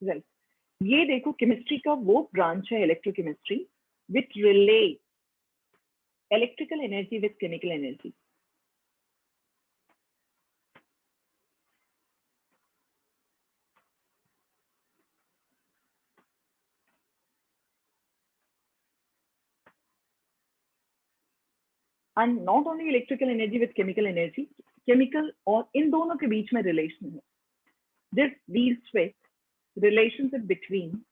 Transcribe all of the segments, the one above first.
Right. ये देखो chemistry का वो ब्रांच है electrochemistry which relay electrical energy with chemical energy. And not only electrical energy with chemical energy, chemical और इन दोनों के बीच में रिलेशन है। This deals with relationship between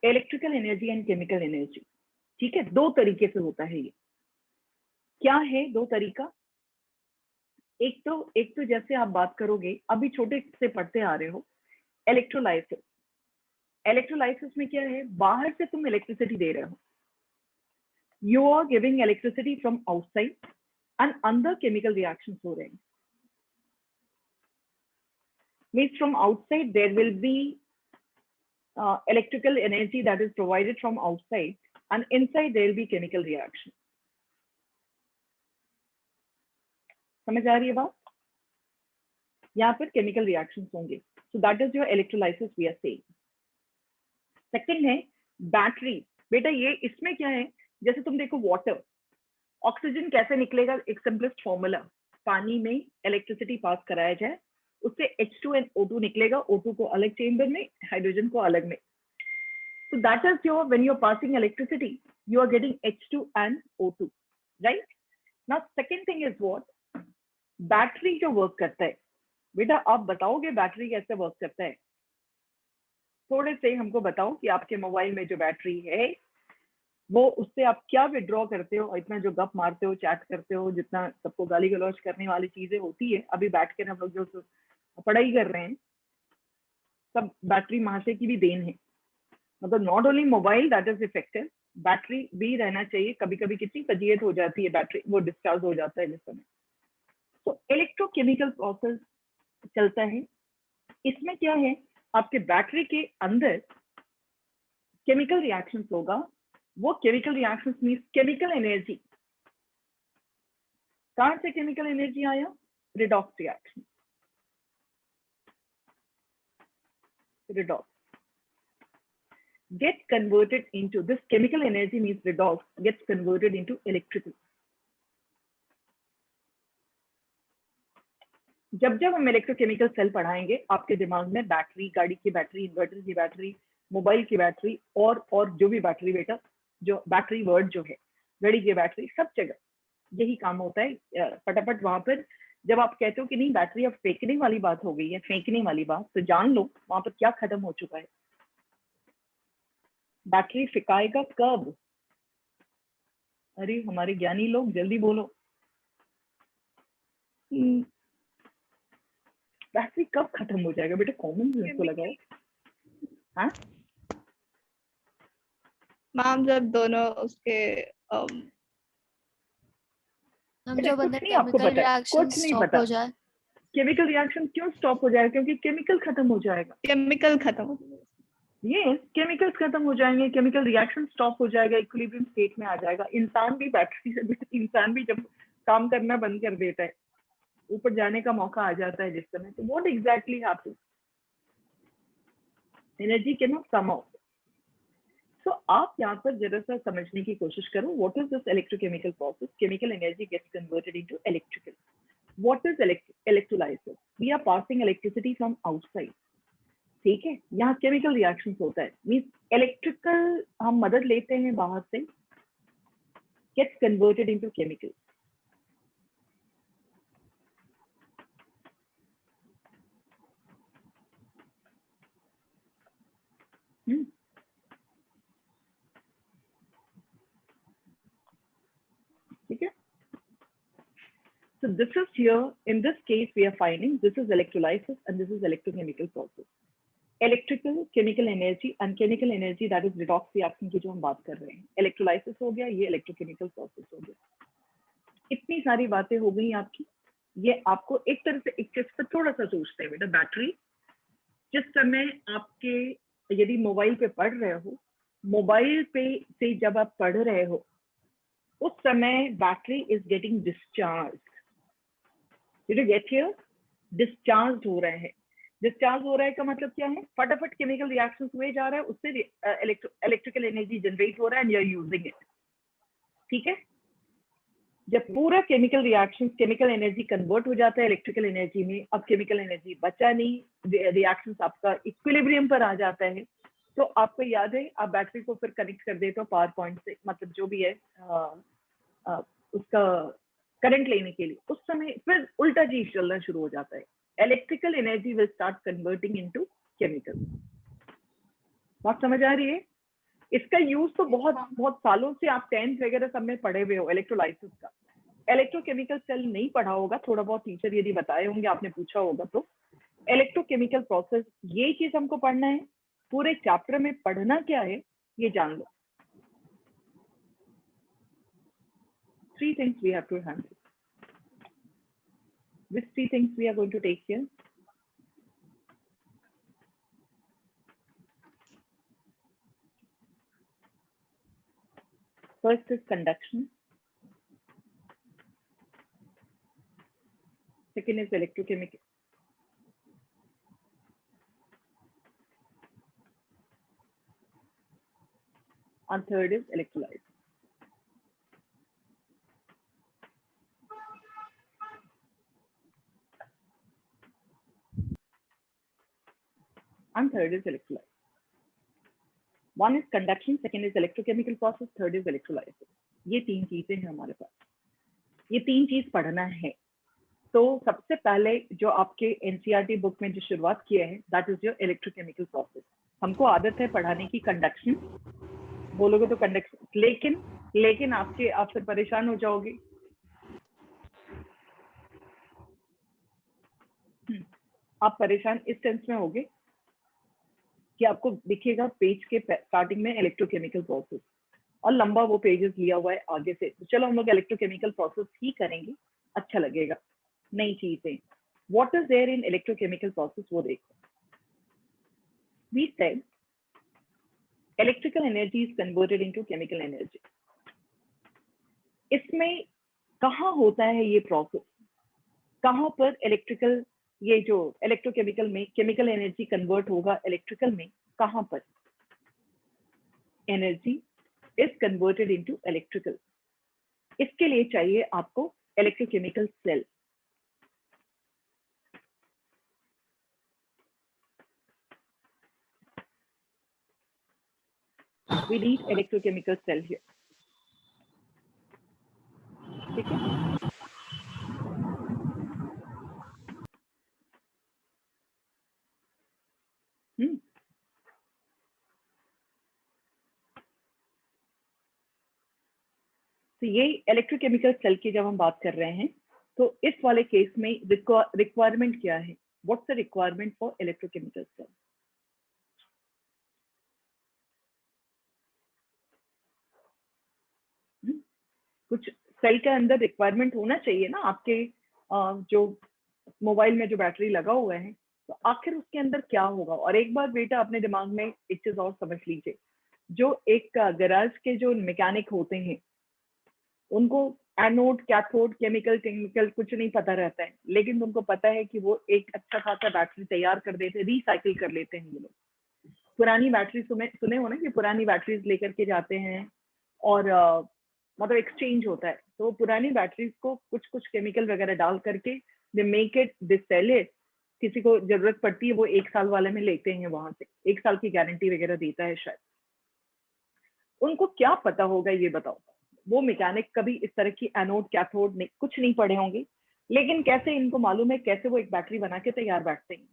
electrical energy and chemical energy. ठीक है, दो तरीके से होता है ये। क्या है दो तरीका? एक तो जैसे आप बात करोगे, अभी छोटे से पढ़ते आ रहे हो, इलेक्ट्रोलाइसिस। इलेक्ट्रोलाइसिस में क्या है, बाहर से तुम इलेक्ट्रिसिटी दे रहे हो, you are giving electricity from outside and अंदर केमिकल रिएक्शंस हो रहे हैं। Means from outside there will be electrical energy that is provided from outside and inside there will be chemical reaction. समझ आ रही है बात? यहाँ पर केमिकल रिएक्शंस होंगे। So that is your electrolysis we are saying. Second है battery. बेटा ये इसमें क्या है, जैसे तुम देखो वाटर, ऑक्सीजन कैसे निकलेगा, एक सिंपलेस्ट फॉर्मूला, पानी में इलेक्ट्रिसिटी पास कराया जाए, उससे H2 and O2 निकलेगा, O2 को अलग चेंबर में, हाइड्रोजन को अलग में। So that is your, when you're passing electricity, you are getting H2 and O2, right? Now second thing is what? Battery जो वर्क करता है, बेटा आप बताओगे बैटरी कैसे वर्क करता है? थोड़े से हमको बताओ कि आपके मोबाइल में जो बैटरी है वो, उससे आप क्या विड्रॉ करते हो? इतना जो गप मारते हो, चैट करते हो, जितना सबको गाली गलौज करने वाली चीजें होती है, अभी बैठ कर हम लोग जो पढ़ाई कर रहे हैं, सब बैटरी महाशय की भी देन है। मतलब not only mobile that is effective, battery भी रहना चाहिए। कभी कभी कितनी फजीयत हो जाती है, बैटरी वो डिस्चार्ज हो जाता है जिस समय। तो इलेक्ट्रोकेमिकल प्रोसेस चलता है। इसमें क्या है, आपके बैटरी के अंदर केमिकल रिएक्शंस होगा। वो chemical reactions means chemical energy. कहां से केमिकल एनर्जी आया? Redox reaction. Redox gets converted into, this chemical energy means redox gets converted into electrical. जब जब हम इलेक्ट्रोकेमिकल सेल पढ़ाएंगे, आपके दिमाग में बैटरी, गाड़ी की बैटरी, इन्वर्टर की बैटरी, मोबाइल की बैटरी और जो भी बैटरी, बेटा जो बैटरी वर्ड जो है, घड़ी की बैटरी, सब जगह यही काम होता है। फटाफट वहां पर जब आप कहते हो कि नहीं बैटरी अब फेंकने वाली बात हो गई है, फेंकने वाली बात, तो जान लो वहां पर क्या खत्म हो चुका है। बैटरी फेंकाएगा कब? अरे हमारे ज्ञानी लोग जल्दी बोलो, बैटरी कब खत्म हो जाएगा? बेटा कॉमन सेंस को लगाओ। हाँ मैम, जब दोनों उसके बेटा कुछ नहीं आपको पता है, कुछ नहीं पता। केमिकल रिएक्शन क्यों स्टॉप हो जाएगा? क्योंकि केमिकल खत्म हो जाएगा। केमिकल खत्म, ये केमिकल्स खत्म हो जाएंगे, केमिकल रिएक्शन स्टॉप हो जाएगा, इक्विलिब्रियम स्टेट में आ जाएगा। इंसान भी बैटरी से, इंसान भी जब काम करना बंद कर देता है, ऊपर जाने का मौका आ जाता है जिस समय, तो what exactly happens? Energy can not come out. So आप यहाँ पर जरा सा समझने की कोशिश करो, what is this electrochemical process? Chemical energy gets converted into electrical. What is electrolysis? We are passing electricity from outside. ठीक है, यहाँ केमिकल रिएक्शन होता है, मीन्स इलेक्ट्रिकल हम मदद लेते हैं बाहर से, गेट्स कन्वर्टेड इनटू केमिकल। ठीक है, so this is here, in this case we are finding this is electrolysis and this is electrochemical process. Electrical chemical energy and chemical energy that is redox reaction की जो हम बात कर रहे हैं। Electrolysis हो गया, ये इलेक्ट्रोकेमिकल प्रोसेस हो गया। इतनी सारी बातें हो गई आपकी। ये आपको एक तरह से एक चीज पर थोड़ा सा सोचते हैं बेटा, बैटरी जिस समय आपके, यदि मोबाइल पे पढ़ रहे हो, मोबाइल पे से जब आप पढ़ रहे हो उस समय battery is getting discharge. Did you get here? Discharge हो रहे हैं। डिस्चार्ज हो रहा है का मतलब क्या है, फटाफट केमिकल रिएक्शन हुए जा रहा है, उससे इलेक्ट्रिकल एनर्जी जनरेट हो रहा है and you are using it. ठीक है, जब पूरा chemical reaction chemical energy convert हो जाता है इलेक्ट्रिकल एनर्जी में, अब केमिकल एनर्जी बचा नहीं, रिएक्शन आपका इक्विलिब्रियम पर आ जाता है, तो आपको याद है आप बैटरी को फिर कनेक्ट कर देते हो पावर पॉइंट से, मतलब जो भी है उसका करंट लेने के लिए, उस समय फिर उल्टा चीज चलना शुरू हो जाता है, electrical energy will start converting into chemical. बात समझ आ रही है? इसका यूज तो बहुत सालों से आप 10th वगैरह सब में पढ़े हुए हो इलेक्ट्रोलाइसिस का। इलेक्ट्रोकेमिकल सेल नहीं पढ़ा होगा, थोड़ा बहुत टीचर यदि बताए होंगे, आपने पूछा होगा तो। इलेक्ट्रोकेमिकल प्रोसेस, ये चीज हमको पढ़ना है, पूरे चैप्टर में पढ़ना क्या है ये जान लो। 3 things we have to handle. Which 3 things we are going to take here? First is conduction. Second is electrochemical. And third is electrolysis. And third is electrolysis. One is conduction, second is electrochemical process, third is electrolysis. ये 3 चीजें हैं हमारे पास, ये 3 चीज पढ़ना है। तो सबसे पहले जो आपके एनसीईआरटी बुक में जो शुरुआत किया है, that is your electrochemical process. हमको आदत है पढ़ाने की कंडक्शन, बोलोगे तो कंडक्शन, लेकिन आप फिर परेशान हो जाओगे। आप परेशान इस सेंस में होगे कि आपको दिखेगा पेज के स्टार्टिंग में इलेक्ट्रोकेमिकल प्रोसेस और लंबा वो पेजेस लिया हुआ है आगे से, तो चलो हम लोग इलेक्ट्रोकेमिकल प्रोसेस ही करेंगे, अच्छा लगेगा। नई चीजें, what is there in electrochemical process, वो देखो। We said electrical energy is converted into chemical energy. इसमें कहाँ होता है ये प्रोसेस, कहाँ पर इलेक्ट्रिकल, ये जो इलेक्ट्रोकेमिकल में केमिकल एनर्जी कन्वर्ट होगा इलेक्ट्रिकल में, कहाँ पर energy is converted into electrical. इसके लिए चाहिए आपको electrochemical cell. We need electrochemical cell here. ठीक है, तो ये इलेक्ट्रोकेमिकल सेल की जब हम बात कर रहे हैं, तो इस वाले केस में रिक्वायरमेंट क्या है, what's the requirement for electrochemical cell? कुछ सेल के अंदर रिक्वायरमेंट होना चाहिए ना, आपके जो मोबाइल में जो बैटरी लगा हुआ है, तो आखिर उसके अंदर क्या होगा। और एक बार बेटा अपने दिमाग में एक चीज और समझ लीजिए, जो एक गैराज के जो मैकेनिक होते हैं, उनको एनोड कैथोड केमिकल कुछ नहीं पता रहता है, लेकिन उनको पता है कि वो एक अच्छा खासा बैटरी तैयार कर देते हैं, रिसाइकिल कर लेते हैं। ये लोग पुरानी बैटरी सुने हो ना कि पुरानी बैटरीज लेकर के जाते हैं और मतलब एक्सचेंज होता है, तो पुरानी बैटरीज को कुछ कुछ केमिकल वगैरह डाल करके they make it, they sell it. किसी को जरूरत पड़ती है वो 1 साल वाले में लेते हैं, वहां से 1 साल की गारंटी वगैरह देता है शायद। उनको क्या पता होगा ये बताओ, वो मैकेनिक कभी इस तरह की एनोड कैथोड कुछ नहीं पढ़े होंगे, लेकिन कैसे इनको मालूम है कैसे वो एक बैटरी बना के तैयार बैठते हैं।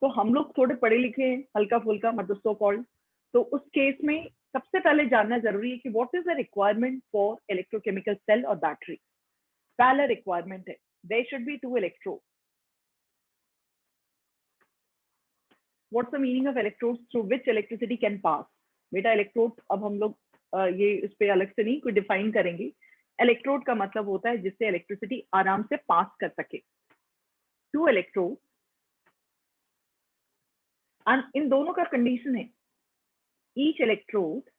तो हम लोग थोड़े पढ़े लिखे हैं, हल्का फुल्का, मतलब सो कॉल्ड, तो उस केस में सबसे पहले जानना जरूरी है कि what is the requirement for electrochemical cell और बैटरी। पहला रिक्वायरमेंट है there should be 2 electrode. What's the meaning of electrodes through which electricity can pass. बेटा इलेक्ट्रोड अब हम लोग ये इस पे अलग से नहीं कोई डिफाइन करेंगे। इलेक्ट्रोड का मतलब होता है जिससे इलेक्ट्रिसिटी आराम से पास कर सके। 2 इलेक्ट्रोड, और इन दोनों का कंडीशन है each electrode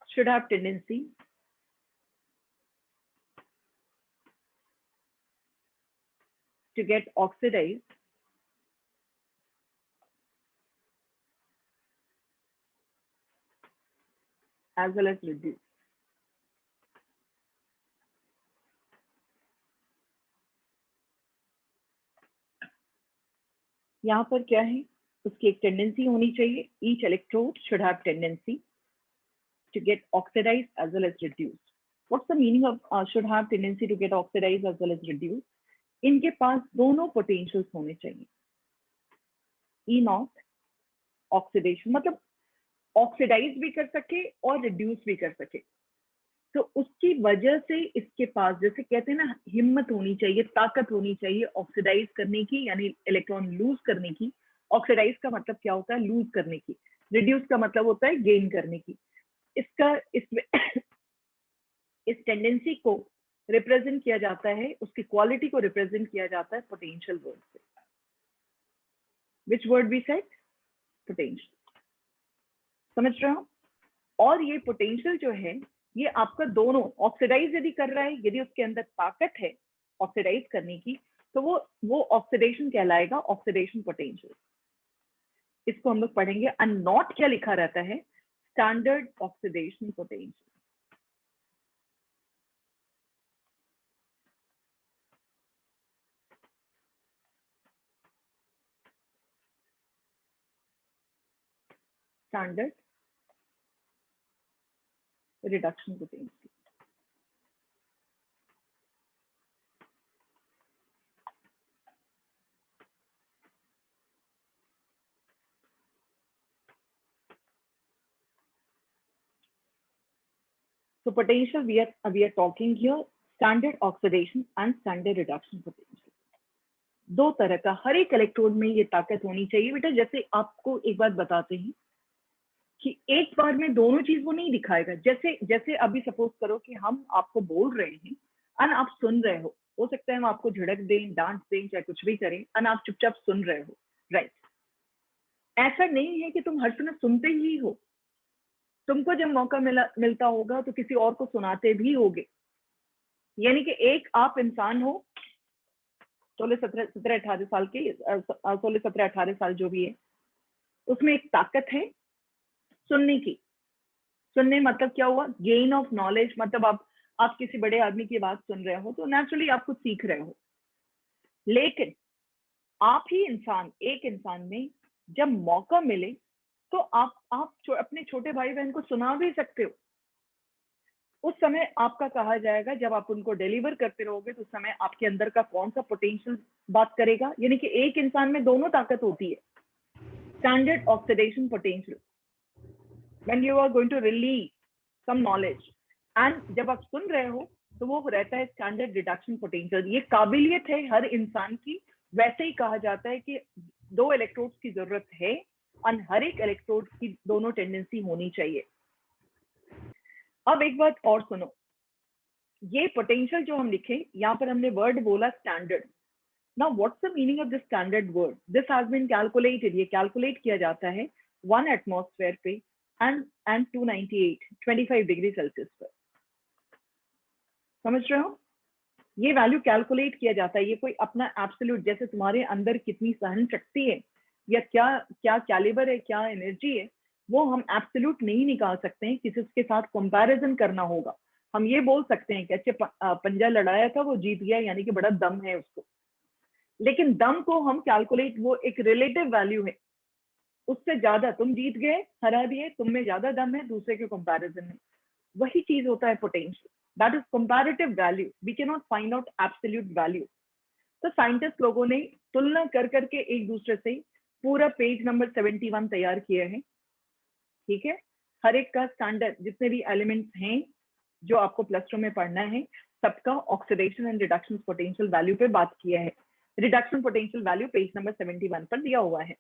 should have tendency to get oxidized as well as reduced. यहाँ पर क्या है, उसकी एक टेंडेंसी होनी चाहिए, each electrode should have tendency to get oxidized as well as reduced. What's the meaning of should have tendency to get oxidized as well as reduced? इनके पास दोनों पोटेंशियल्स होने चाहिए, E नॉट ऑक्सीडेशन मतलब oxidise भी कर सके और reduce भी कर सके, तो उसकी वजह से इसके पास जैसे कहते हैं ना हिम्मत होनी चाहिए, ताकत होनी चाहिए ऑक्सीडाइज करने की, यानी इलेक्ट्रॉन लूज करने की। ऑक्सीडाइज का मतलब क्या होता है, लूज करने की। रिड्यूस का मतलब होता है गेन करने की। इसका इस टेंडेंसी को रिप्रेजेंट किया जाता है, उसकी क्वालिटी को रिप्रेजेंट किया जाता है पोटेंशियल वर्ड से। Which word we said, potential. समझ रहे हो? और ये पोटेंशियल जो है ये आपका दोनों ऑक्सीडाइज यदि कर रहा है, यदि उसके अंदर ताकत है ऑक्सीडाइज करने की, तो वो ऑक्सीडेशन कहलाएगा, ऑक्सीडेशन पोटेंशियल। इसको हम लोग पढ़ेंगे। एंड नॉट क्या लिखा रहता है, standard oxidation potential. Standard reduction potential. So potential we are talking here standard oxidation and standard reduction potential। दो तरह का, हर एक इलेक्ट्रोड में ये ताकत होनी चाहिए बेटा। जैसे आपको एक बात बताते हैं कि एक बार में दोनों चीज वो नहीं दिखाएगा। जैसे अभी सपोज करो कि हम आपको बोल रहे हैं और आप सुन रहे हो सकता है हम आपको झिड़क दें, डांट दें, चाहे कुछ भी करें, और आप चुपचाप सुन रहे हो, राइट। ऐसा नहीं है कि तुम हर समय सुनते ही हो, तुमको जब मौका मिलता होगा तो किसी और को सुनाते भी होगे। यानी कि एक आप इंसान हो 16-17-18 साल के, 16-17-18 साल जो भी है, उसमें एक ताकत है सुनने की। सुनने मतलब क्या हुआ, गेन ऑफ नॉलेज, मतलब आप किसी बड़े आदमी की बात सुन रहे हो तो नेचुरली आप कुछ सीख रहे हो। लेकिन आप ही इंसान, एक इंसान में जब मौका मिले तो आप अपने छोटे भाई बहन को सुना भी सकते हो। उस समय आपका कहा जाएगा, जब आप उनको डिलीवर करते रहोगे तो उस समय आपके अंदर का कौन सा पोटेंशियल बात करेगा। यानी कि एक इंसान में दोनों ताकत होती है, standard oxidation potential when you are going to release some knowledge, and जब आप सुन रहे हो तो वो रहता है स्टैंडर्ड रिडक्शन पोटेंशियल। ये काबिलियत है हर इंसान की। वैसे ही कहा जाता है कि 2 इलेक्ट्रोड्स की जरूरत है और हर एक इलेक्ट्रोड की दोनों टेंडेंसी होनी चाहिए। अब एक बात और सुनो, ये पोटेंशियल जो हम लिखे, यहाँ पर हमने वर्ड बोला standard. Now what's the meaning of this standard word? This has been calculated, ये कैलकुलेट किया जाता है 1 एटमॉस्फेयर पे एंड 25 डिग्री सेल्सियस पर। समझ रहे हो? ये वैल्यू कैलकुलेट किया जाता है। ये कोई अपना एब्सोल्यूट, जैसे तुम्हारे अंदर कितनी सहन शक्ति है या क्या कैलिबर है, क्या एनर्जी है, वो हम एब्सोल्यूट नहीं निकाल सकते हैं। किसी के साथ कंपैरिजन करना होगा। हम ये बोल सकते हैं कि अच्छे पंजा लड़ाया था, वो जीत गया, यानी कि बड़ा दम है उसको। लेकिन दम को हम कैलकुलेट, वो एक रिलेटिव वैल्यू है। उससे ज्यादा तुम जीत गए, हरा दिए, तुम में ज्यादा दम है दूसरे के कंपैरिजन में। वही चीज होता है potential, that is comparative value. We can not find out absolute value. तो साइंटिस्ट लोगों ने तुलना कर करके एक दूसरे से पूरा पेज नंबर 71 तैयार किया है। ठीक है, हर एक का स्टैंडर्ड, जितने भी एलिमेंट्स हैं जो आपको +2 में पढ़ना है, सबका oxidation and reduction potential value पे बात किया है। Reduction potential value page number 71 पर दिया हुआ है,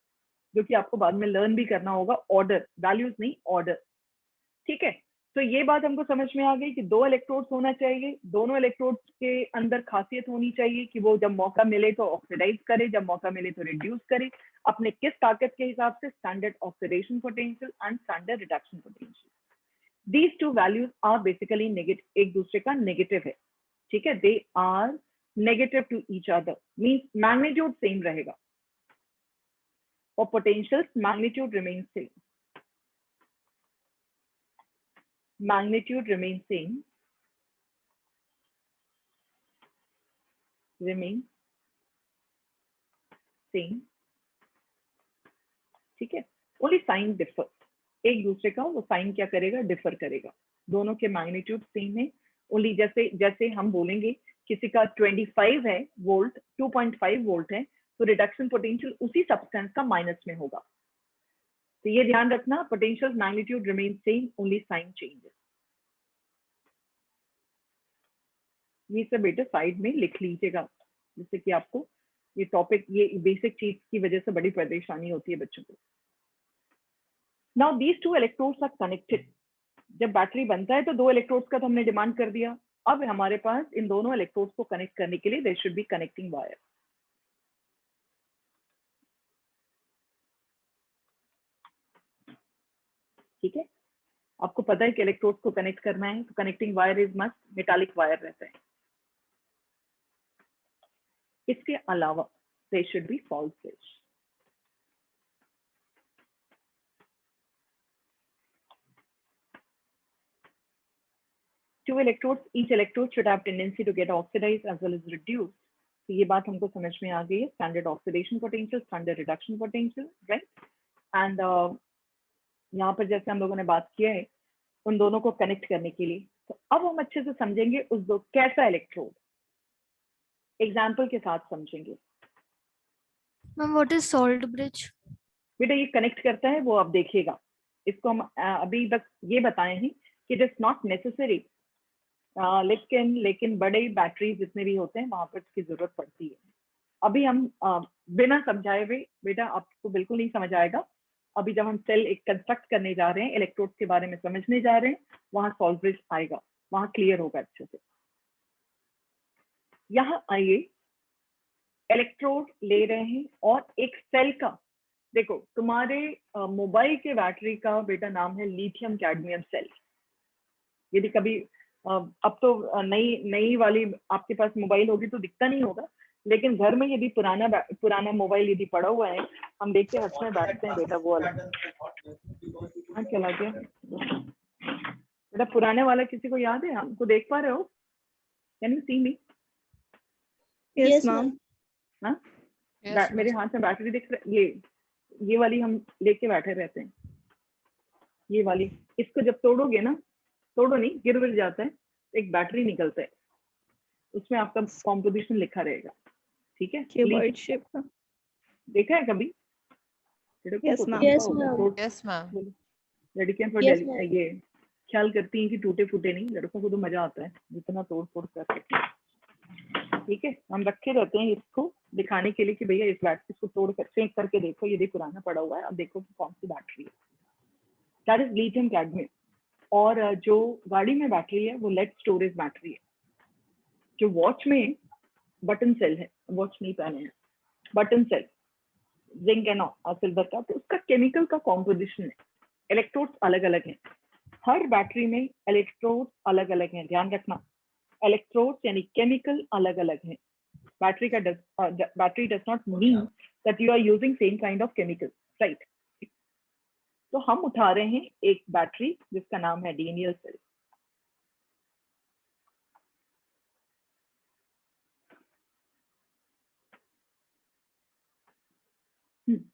जो कि आपको बाद में लर्न भी करना होगा। ऑर्डर, वैल्यूज नहीं, ऑर्डर। ठीक है, तो ये बात हमको समझ में आ गई कि 2 इलेक्ट्रोड्स होना चाहिए। दोनों इलेक्ट्रोड्स के अंदर खासियत होनी चाहिए कि वो जब मौका मिले तो ऑक्सीडाइज करे, जब मौका मिले तो रिड्यूस करे, अपने किस ताकत के हिसाब से, standard oxidation potential and standard reduction potential. These 2 values are basically negative, एक दूसरे का नेगेटिव है। ठीक है, they are negative to each other, means magnitude same रहेगा और potentials magnitude remain same, magnitude remains same, ठीक है। ओनली साइन डिफर, एक दूसरे का वो साइन क्या करेगा, डिफर करेगा। दोनों के मैग्नीट्यूड सेम है, ओनली जैसे जैसे हम बोलेंगे किसी का 25 है वोल्ट, 2.5 वोल्ट है, तो रिडक्शन पोटेंशियल उसी सब्सटेंस का माइनस में होगा। तो ये ध्यान रखना, potential magnitude remain same, only sign changes. ये सब बेटा साइड में लिख लीजिएगा, जिससे कि आपको ये टॉपिक, ये बेसिक चीज की वजह से बड़ी परेशानी होती है बच्चों को। Now these two electrodes are connected. जब बैटरी बनता है तो दो इलेक्ट्रोड्स का तो हमने डिमांड कर दिया। अब हमारे पास इन दोनों इलेक्ट्रोड्स को कनेक्ट करने के लिए there should be connecting wire. ठीक है, आपको पता है कि इलेक्ट्रोड्स को कनेक्ट करना है तो connecting wire is must metallic wire रहता है। इसके अलावा there should be false switch. Two electrodes, each electrode should have tendency to get oxidized as well as reduced. तो ये बात हमको समझ में आ गई है, standard oxidation potential, standard reduction potential, right. And यहाँ पर जैसे हम लोगों ने बात किया है उन दोनों को कनेक्ट करने के लिए, तो अब हम अच्छे से समझेंगे उस दो कैसा इलेक्ट्रोड, एग्जाम्पल के साथ समझेंगे। Ma'am what is salt bridge? बेटा ये कनेक्ट करता है वो आप देखिएगा, इसको हम अभी बस ये बताए हैं कि इट इज नॉट नेसेसरी, लेकिन बड़े बैटरी जितने भी होते हैं वहां पर इसकी जरूरत पड़ती है। अभी हम बिना समझाए हुए बेटा आपको बिल्कुल नहीं समझ आएगा। अभी जब हम सेल एक कंस्ट्रक्ट करने जा रहे हैं, इलेक्ट्रोड के बारे में समझने जा रहे हैं, वहां सॉल्ट ब्रिज आएगा, वहां क्लियर होगा अच्छे से। यहाँ आइए, इलेक्ट्रोड ले रहे हैं और एक सेल का, देखो तुम्हारे मोबाइल के बैटरी का बेटा नाम है लिथियम कैडमियम सेल। यदि कभी अब तो नई वाली आपके पास मोबाइल होगी तो दिखता नहीं होगा, लेकिन घर में यदि पुराना मोबाइल यदि पड़ा हुआ है, हम देख के हंसने बैठते हैं बेटा वो वाला। हाँ चला गया बेटा, पुराने वाला किसी को याद है? हमको देख पा रहे हो? Can you see me? Yes ma'am. हाँ, मेरे हाथ में बैटरी दिख रही, ये वाली हम लेके बैठे रहते हैं, ये वाली। इसको जब तोड़ोगे ना, तोड़ो नहीं, गिर जाता है, एक बैटरी निकलता है, उसमें आपका कॉम्पोजिशन लिखा रहेगा, ठीक है? क्यूबॉइड शेप का देखा है कभी? Yes ma'am. Yes ma'am. लड़कियां थोड़ा ये ख्याल करती हैं कि टूटे फूटे नहीं, लड़कों को तो मजा आता है जितना तोड़ फोड़ कर सकते हैं। ठीक है, हम रखे रहते हैं इसको दिखाने के लिए कि भैया इस बैटरी को तोड़ कर चेक करके देखो, ये पुराना पड़ा हुआ है, अब देखो कि कौन सी बैटरी है। That is lithium cadmium. और जो गाड़ी में बैटरी है वो लेड स्टोरेज बैटरी है। जो वॉच में बटन सेल है, वॉच नहीं पहने हैं, button cell zinc and silver का, तो उसका केमिकल का कॉम्पोजिशन है, इलेक्ट्रोड्स अलग अलग हैं। हर बैटरी में इलेक्ट्रोड्स अलग अलग हैं, ध्यान रखना, इलेक्ट्रोड्स यानी केमिकल अलग अलग हैं। Battery does not mean that you are using same kind of chemical, right. तो हम उठा रहे हैं एक बैटरी जिसका नाम है डीएनएल सेल।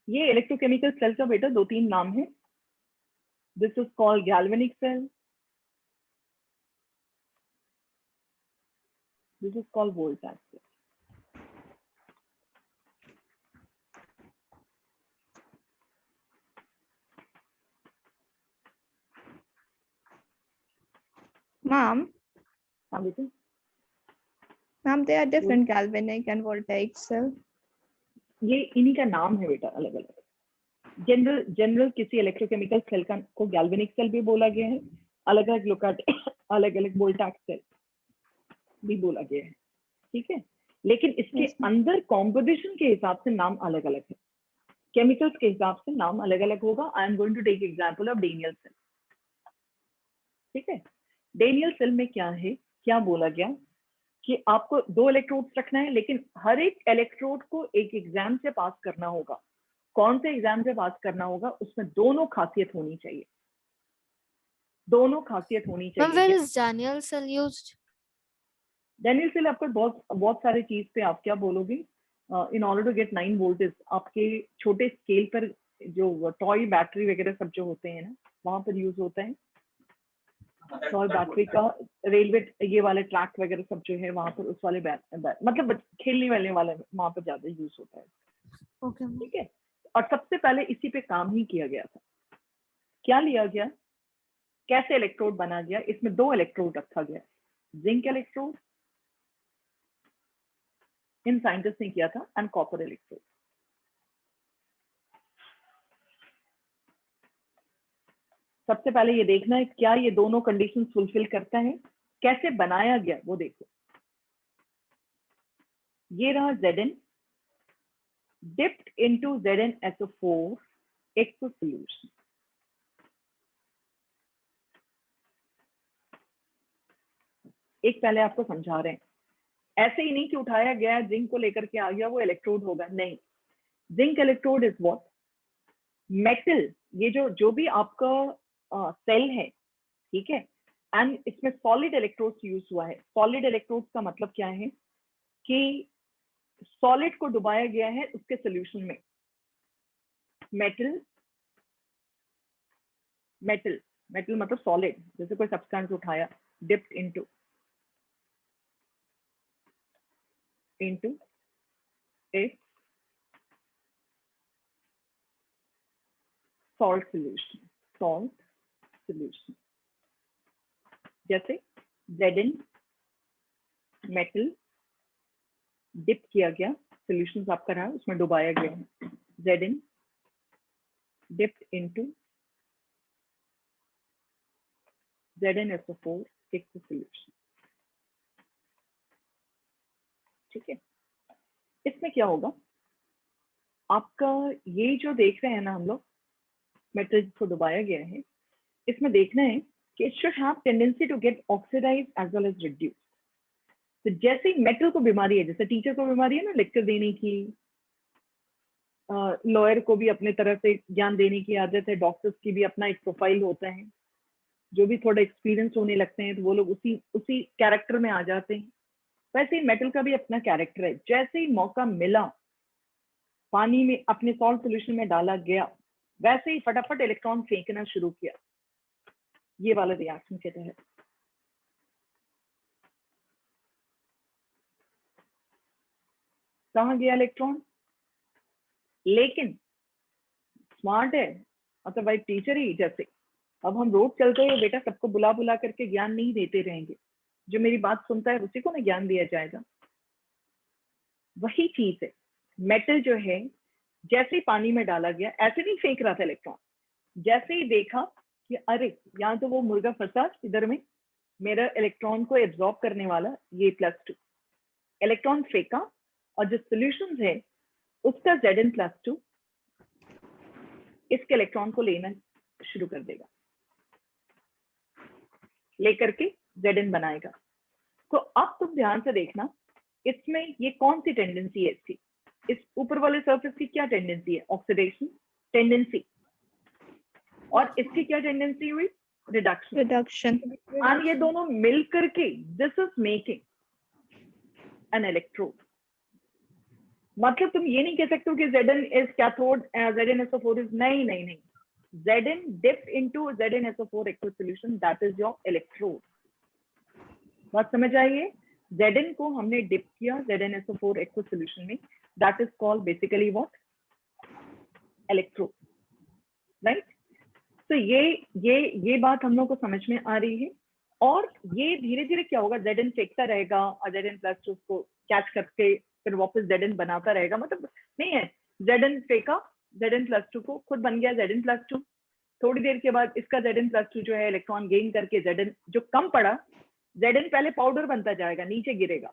ये इलेक्ट्रोकेमिकल सेल का बेटा 2-3 नाम है। This is called galvanic cell, this is called voltaic cell. Ma'am, हाँ बेटा, ma'am, they are different galvanic and voltaic cell. ये इन्हीं का नाम है बेटा, अलग अलग। जनरल किसी इलेक्ट्रोकेमिकल सेल का को गैल्वेनिक सेल भी बोला गया है, अलग अलग वोल्टाज सेल भी बोला गया है, ठीक है। लेकिन इसके अंदर कॉम्पोजिशन के हिसाब से नाम अलग अलग है, केमिकल्स के हिसाब से नाम अलग अलग होगा। I am going to take example of Daniel cell, ठीक है। डेनियल सेल में क्या है, क्या बोला गया कि आपको 2 इलेक्ट्रोड्स रखना है, लेकिन हर एक इलेक्ट्रोड को एक एग्जाम से पास करना होगा। कौन से एग्जाम से पास करना होगा? उसमें दोनों खासियत होनी चाहिए, दोनों खासियत होनी Ma'am, चाहिए। where is Daniel cell used? Daniel cell आपको बहुत सारे चीज पे आप क्या बोलोगे, in order to get 9 voltage आपके छोटे स्केल पर जो टॉय बैटरी वगैरह सब जो होते हैं ना, वहां पर यूज होता है। टॉय बैटरी का रेलवे ये वाले ट्रैक वगैरह सब जो है वहां पर उस वाले मतलब खेलने वाले वहां पर ज्यादा यूज होता है। Okay, ma'am. ठीक है, और सबसे पहले इसी पे काम ही किया गया था। क्या लिया गया, कैसे इलेक्ट्रोड बना गया? इसमें 2 इलेक्ट्रोड रखा गया, जिंक इलेक्ट्रोड इन साइंटिस्ट ने किया था, एंड कॉपर इलेक्ट्रोड। सबसे पहले ये देखना है क्या ये दोनों कंडीशन फुलफिल करता है। कैसे बनाया गया वो देखो। ये रहा Zn dipped into ZnSO4 aqueous solution। एक पहले आपको समझा रहे हैं, ऐसे ही नहीं कि उठाया गया जिंक को लेकर के आ गया वो इलेक्ट्रोड होगा, नहीं। Zinc electrode is what, metal, ये जो भी आपका सेल है, ठीक है, एंड इसमें सॉलिड इलेक्ट्रोड्स यूज हुआ है। सॉलिड इलेक्ट्रोड्स का मतलब क्या है कि सॉलिड को डुबाया गया है उसके सोल्यूशन में। मेटल मेटल मेटल मतलब सॉलिड, जैसे कोई सब्सटेंस उठाया, डिप्ड इनटू ए सॉल्ट सॉल्यूशन। जैसे Zn मेटल डिप किया गया, सोल्यूशन आपका रहा, उसमें डुबाया गया है। Zn डिप्ड इनटू ZnSO4 एक सोल्यूशन। ठीक है, इसमें क्या होगा, आपका ये जो देख रहे हैं ना हम लोग, मेटल को डुबाया गया है, इसमें देखना है कि it should have tendency to get oxidise as well as reduce. तो जैसे ही मेटल को बीमारी है, जैसे टीचर को बीमारी है ना लेक्चर देने की, लॉयर को भी अपने तरफ से ज्ञान देने की आदत है, डॉक्टर्स की भी अपना एक प्रोफाइल होता है, जो भी थोड़ा एक्सपीरियंस होने लगते हैं तो वो लोग उसी कैरेक्टर में आ जाते हैं। वैसे ही मेटल का भी अपना कैरेक्टर है। जैसे ही मौका मिला, पानी में अपने सॉल्ट सोल्यूशन में डाला गया, वैसे ही फटाफट इलेक्ट्रॉन फेंकना शुरू किया, ये वाला रिएक्शन के तहत। कहाँ गया इलेक्ट्रॉन? लेकिन स्मार्ट है, मतलब भाई टीचर ही जैसे, अब हम रोज चलते हैं बेटा, सबको बुला बुला करके ज्ञान नहीं देते रहेंगे, जो मेरी बात सुनता है उसी को ना ज्ञान दिया जाएगा। वही चीज है, मेटल जो है जैसे ही पानी में डाला गया, ऐसे नहीं फेंक रहा था इलेक्ट्रॉन, जैसे ही देखा कि अरे यहाँ तो वो मुर्गा फंसा इधर में, मेरा इलेक्ट्रॉन को एब्जॉर्ब करने वाला ये +2 इलेक्ट्रॉन फेंका, और जो सोल्यूशन है उसका Zn+2 इसके इलेक्ट्रॉन को लेना शुरू कर देगा, लेकर के Zn बनाएगा। तो अब तुम ध्यान से देखना, इसमें ये कौन सी टेंडेंसी है इसकी, इस ऊपर वाले सरफेस की क्या टेंडेंसी है? Oxidation tendency. और इसकी क्या टेंडेंसी हुई? रिडक्शन। और ये दोनों मिल करके this is making an electrode. मतलब तुम ये नहीं कह सकते हो कि Zn is cathode, ZnSO4 is, नहीं, Zn dipped into ZnSO4 aqueous solution, that is your electrode। बात समझ आइए, Zn को हमने डिप किया ZnSO4 aqueous solution में, that is called basically what? Electrode, right? तो ये बात हम लोग को समझ में आ रही है। और ये धीरे धीरे क्या होगा, Zn फेंकता रहेगा और Zn+ उसको कैच करके फिर वापस Zn बनाता रहेगा। मतलब नहीं है, Zn फेंका, Zn+2 को खुद बन गया Zn+2। थोड़ी देर के बाद इसका Zn+2 जो है इलेक्ट्रॉन गेन करके Zn जो कम पड़ा, Zn पहले पाउडर बनता जाएगा, नीचे गिरेगा,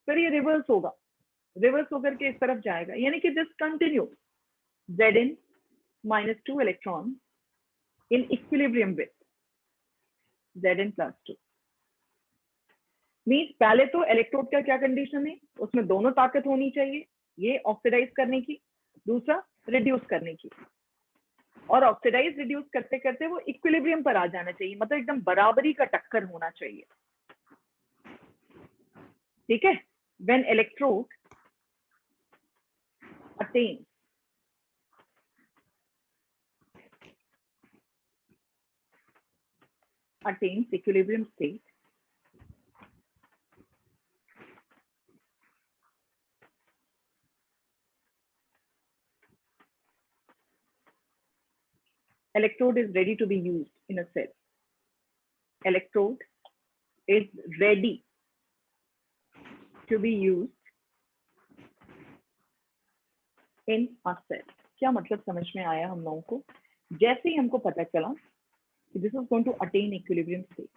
फिर ये रिवर्स होगा, रिवर्स होकर के इस तरफ जाएगा, यानी कि this continue Zn-2 electron in equilibrium with Zn+2। Means पहले तो इलेक्ट्रोड का क्या कंडीशन है, उसमें दोनों ताकत होनी चाहिए, ये ऑक्सीडाइज करने की, दूसरा रिड्यूस करने की। और ऑक्सीडाइज रिड्यूस करते करते वो इक्विलिब्रियम पर आ जाना चाहिए, मतलब एकदम बराबरी का टक्कर होना चाहिए। ठीक है, when electrode attains equilibrium state, electrode is ready to be used in a cell. Electrode is ready to be used in a cell. क्या मतलब समझ में आया हम लोगों को? जैसे ही हमको पता चला कि this is going to attain equilibrium state,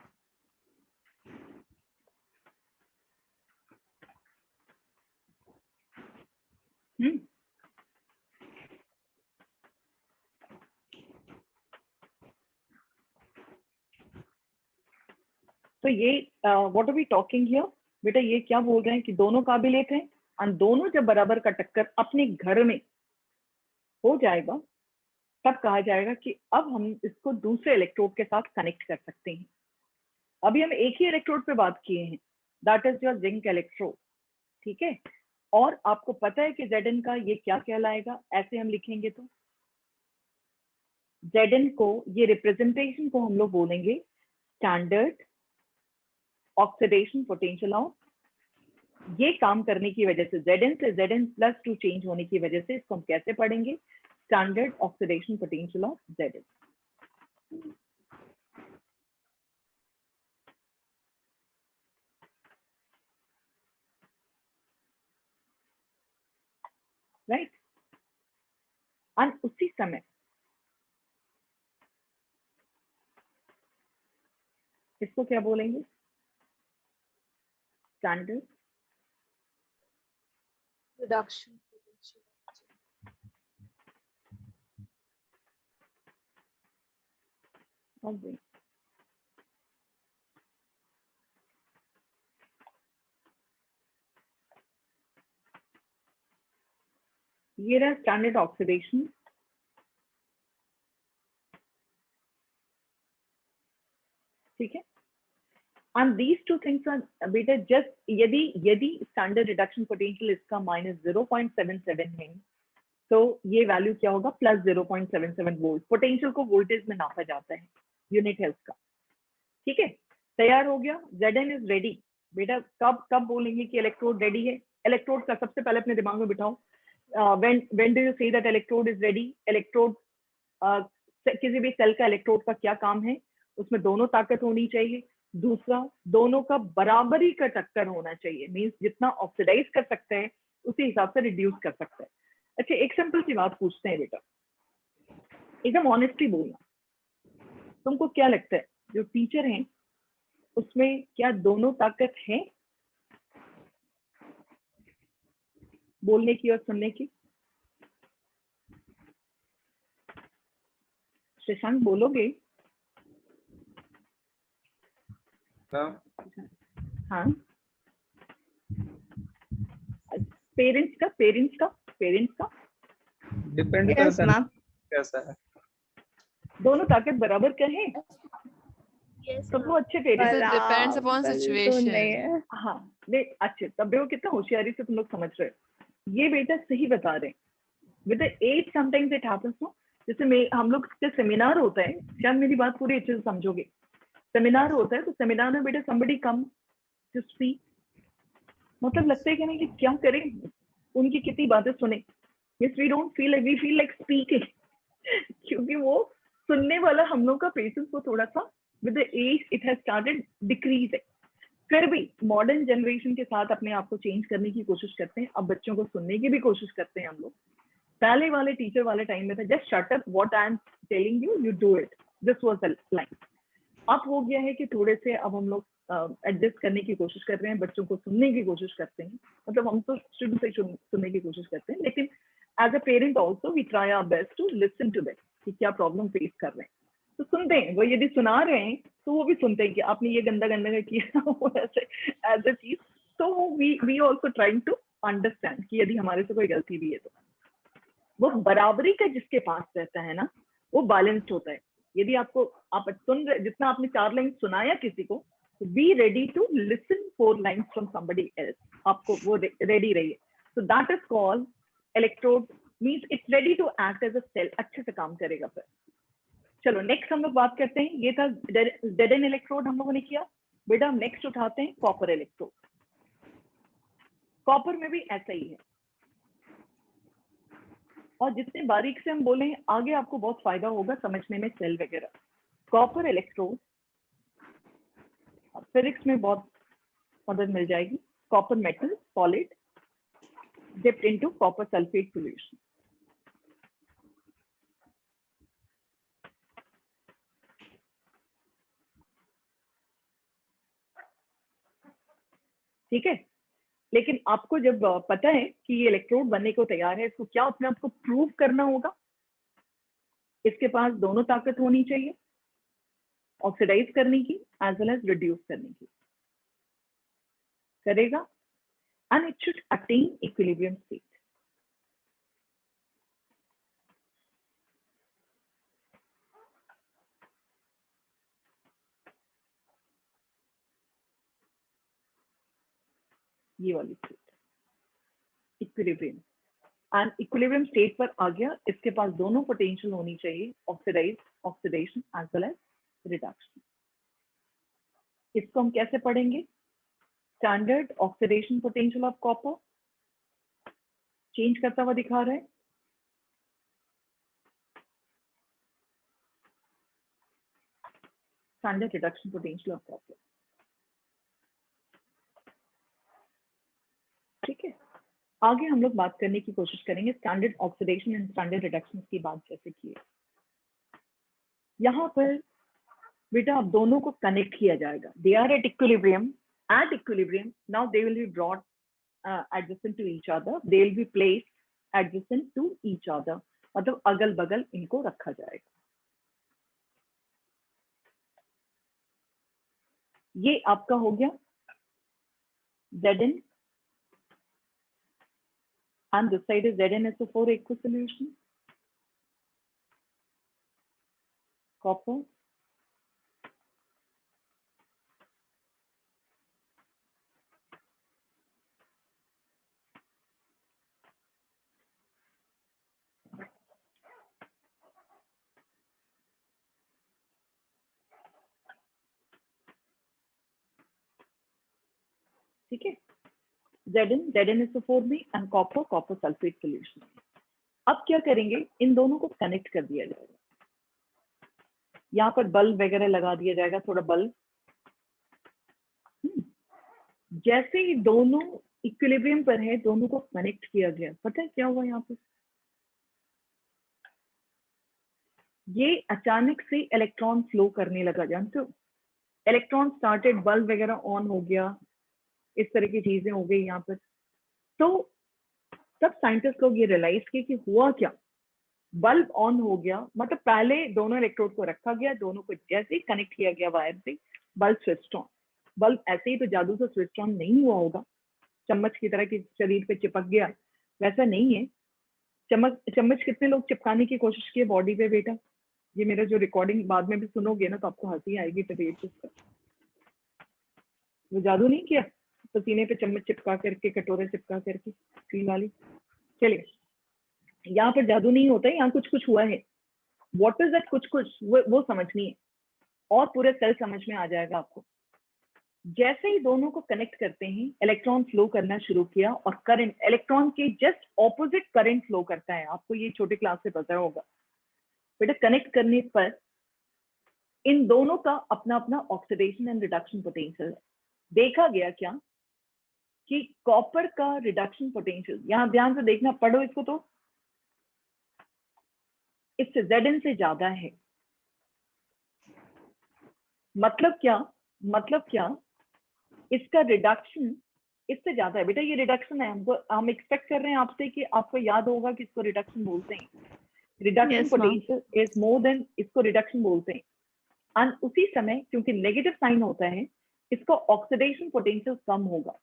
तो ये what are we talking here बेटा, ये क्या बोल रहे हैं कि दोनों काबिलियत हैं और दोनों जब बराबर का टक्कर अपने घर में हो जाएगा तब कहा जाएगा कि अब हम इसको दूसरे इलेक्ट्रोड के साथ कनेक्ट कर सकते हैं। अभी हम एक ही इलेक्ट्रोड पे बात किए हैं, that is your zinc electrode. ठीक है, और आपको पता है कि Zn का ये क्या कहलाएगा, ऐसे हम लिखेंगे तो Zn को, ये रिप्रेजेंटेशन को हम लोग बोलेंगे स्टैंडर्ड ऑक्सीडेशन पोटेंशियल ऑफ, ये काम करने की वजह से Zn से Zn+2 चेंज होने की वजह से इसको हम कैसे पढ़ेंगे, standard oxidation potential of Zn। Right, और उसी समय इसको क्या बोलेंगे, standard reduction potential. of zinc। ये रहा स्टैंडर्ड ऑक्सीडेशन, ठीक है। And these two things are बेटा just यदि स्टैंडर्ड रिडक्शन पोटेंशियल इसका -0.77 है तो ये वैल्यू क्या होगा, +0.77 वोल्ट। पोटेंशियल को वोल्टेज में नापा जाता है, यूनिट है उसका। ठीक है, तैयार हो गया, Zn इज रेडी। बेटा कब बोलेंगे कि इलेक्ट्रोड रेडी है? इलेक्ट्रोड का सबसे पहले अपने दिमाग में बिठाओ, when do you say that electrode is ready? Electrode किसी भी सेल का इलेक्ट्रोड का क्या काम है, उसमें दोनों ताकत होनी चाहिए, दूसरा दोनों का बराबरी का टक्कर होना चाहिए, मींस जितना ऑक्सीडाइज कर सकते हैं उसी हिसाब से रिड्यूस कर सकते हैं। अच्छा, एक सिंपल सी बात पूछते हैं बेटा, एकदम ऑनेस्टली बोलना, तुमको क्या लगता है जो टीचर हैं उसमें क्या दोनों ताकत है, बोलने की और सुनने की? शशांक बोलोगे? हाँ, पेरेंट्स का डिपेंड Yes, करता है ma'am. कैसा है। दोनों ताकत बराबर का है, Yes, तो वो अच्छे पेरेंट्स। It depends upon बराबर तो situation. नहीं है। हाँ देख, अच्छे, तब देखो कितना होशियारी से तुम लोग समझ रहे हो, ये बेटा सही बता रहे हैं। With the age sometimes it happens no, जैसे हम लोग के सेमिनार होता है, शायद मेरी बात पूरी अच्छे से समझोगे। सेमिनार होता है तो सेमिनार में बेटा somebody come to speak, मतलब लगता है कि नहीं कि क्या करें, उनकी कितनी बातें सुने। Yes, we don't feel like, we feel like speaking क्योंकि वो सुनने वाला हम लोग का पेशेंस वो थोड़ा सा with the age it has started decrease है। फिर भी मॉडर्न जनरेशन के साथ अपने आप को चेंज करने की कोशिश करते हैं, अब बच्चों को सुनने की भी कोशिश करते हैं हम लोग। पहले वाले टीचर वाले टाइम में था just shut up, what I am telling you you do it, this was the line. अब हो गया है कि थोड़े से अब हम लोग एडजस्ट करने की कोशिश कर रहे हैं, बच्चों को सुनने की कोशिश करते हैं, मतलब हम तो शुरू से सुनने की कोशिश करते हैं, लेकिन as a parent also we try our best to listen to them कि क्या प्रॉब्लम फेस कर रहे हैं। तो सुनते हैं वो, यदि सुना रहे हैं तो वो भी सुनते हैं कि आपने ये गंदा गंदा किया वो ऐसे एज अ चीज। तो we also trying to understand कि यदि हमारे से कोई गलती भी है तो वो बराबरी का जिसके पास रहता है ना वो बैलेंस्ड होता है। यदि आपको आप सुन रहे, जितना आपने 4 लाइन सुनाया किसी को, be ready to listen 4 lines from somebody else, आपको वो रेडी रहिए। So that is called electrode, means it's ready to act as a cell, अच्छे से काम करेगा फिर। चलो नेक्स्ट हम लोग बात करते हैं, ये था डेड एंड इलेक्ट्रोड हम लोगों ने किया। बेटा हम नेक्स्ट उठाते हैं कॉपर इलेक्ट्रोड। कॉपर में भी ऐसा ही है, और जितने बारीक से हम बोले आगे आपको बहुत फायदा होगा समझने में सेल वगैरह। कॉपर इलेक्ट्रोड फिजिक्स में बहुत मदद मिल जाएगी। Copper metal solid dipped into copper sulfate solution. ठीक है, लेकिन आपको जब पता है कि ये इलेक्ट्रोड बनने को तैयार है, इसको क्या अपने आप को प्रूव करना होगा। इसके पास दोनों ताकत होनी चाहिए, ऑक्सीडाइज करने की एज वेल एज रिड्यूस करने की। करेगा, and it should attain equilibrium state. ये वाली state equilibrium, and equilibrium state पर आ गया, इसके पास दोनों पोटेंशियल होनी चाहिए, oxidation as well as reduction. इसको हम कैसे पढ़ेंगे? Standard oxidation potential of copper change करता हुआ दिखा रहा है। Standard reduction potential of copper. ठीक है, आगे हम लोग बात करने की कोशिश करेंगे standard oxidation and standard reduction की बात जैसे की है। यहाँ पर बेटा अब दोनों को कनेक्ट किया जाएगा। They are at equilibrium, now they will be brought adjacent to each other, they will be placed adjacent to each other, मतलब अगल बगल इनको रखा जाएगा। ये आपका हो गया Zn, and this side is ZnSO4 aqueous solution, copper, ठीक है, ZnSO4 में एंड कॉपर सल्फेट सोल्यूशन। अब क्या करेंगे, इन दोनों को कनेक्ट कर दिया जाएगा। यहाँ पर बल्ब वगैरह लगा दिया जाएगा, थोड़ा बल्ब। जैसे ही दोनों इक्विलिब्रियम पर है, दोनों को कनेक्ट किया गया, पता है क्या हुआ यहाँ पर? ये अचानक से इलेक्ट्रॉन फ्लो करने लगा, जानते हो? इलेक्ट्रॉन स्टार्टेड, बल्ब वगैरह ऑन हो गया, इस तरह की चीजें हो गई यहाँ पर। तो तब साइंटिस्ट लोग ये रियलाइज किए कि हुआ क्या, बल्ब ऑन हो गया, मतलब पहले दोनों इलेक्ट्रोड को रखा गया, दोनों को जैसे ही कनेक्ट किया गया वायर से, बल्ब स्विच ऑन। बल्ब ऐसे ही तो जादू से स्विच ऑन नहीं हुआ होगा, चम्मच की तरह कि शरीर पे चिपक गया, वैसा नहीं है। चम्मच कितने लोग चिपकाने की कोशिश किए बॉडी पे बेटा? ये मेरा जो रिकॉर्डिंग बाद में भी सुनोगे ना तो आपको हंसी आएगी। तो वो जादू नहीं किया, पसीने पे चम्मच चिपका करके, कटोरे चिपका करके, स्क्रीन वाली। चलिए, यहाँ पर जादू नहीं होता है, यहाँ कुछ कुछ हुआ है। व्हाट इज दैट कुछ कुछ, वो समझनी है, और पूरे सेल समझ में आ जाएगा आपको। जैसे ही दोनों को कनेक्ट करते हैं, इलेक्ट्रॉन फ्लो करना शुरू किया, और करंट, इलेक्ट्रॉन के जस्ट ऑपोजिट करंट फ्लो करता है। आपको ये छोटे क्लास से पता होगा बेटा। कनेक्ट करने पर इन दोनों का अपना अपना ऑक्सीडेशन एंड रिडक्शन पोटेंशियल है। देखा गया क्या कि कॉपर का रिडक्शन पोटेंशियल, यहां ध्यान से देखना, पढ़ो इसको, तो इससे Zn से ज्यादा है। मतलब क्या, इसका रिडक्शन इससे ज्यादा है। बेटा ये रिडक्शन है, हम एक्सपेक्ट कर रहे हैं आपसे कि आपको याद होगा कि इसको रिडक्शन बोलते हैं। Reduction potential is more than, इसको रिडक्शन बोलते हैं। एंड उसी समय क्योंकि नेगेटिव साइन होता है, इसका ऑक्सीडेशन पोटेंशियल कम होगा।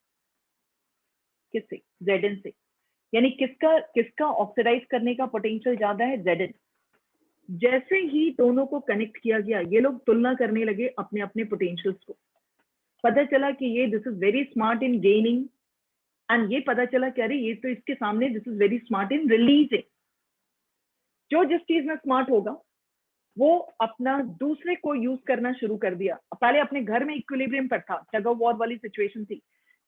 किससे? Zn से। यानी किसका ऑक्सीडाइज करने का पोटेंशियल ज्यादा है? Zn। जैसे ही दोनों को कनेक्ट किया गया, ये लोग तुलना करने लगे अपने अपने पोटेंशियल्स को। पता चला कि ये this is very smart in gaining, and ये पता चला कि अरे ये तो इसके सामने this is very smart in releasing. जो जिस चीज में स्मार्ट होगा वो अपना दूसरे को यूज करना शुरू कर दिया। पहले अपने घर में इक्विलिब्रियम पर था, टग ऑफ वॉर वाली सिचुएशन थी,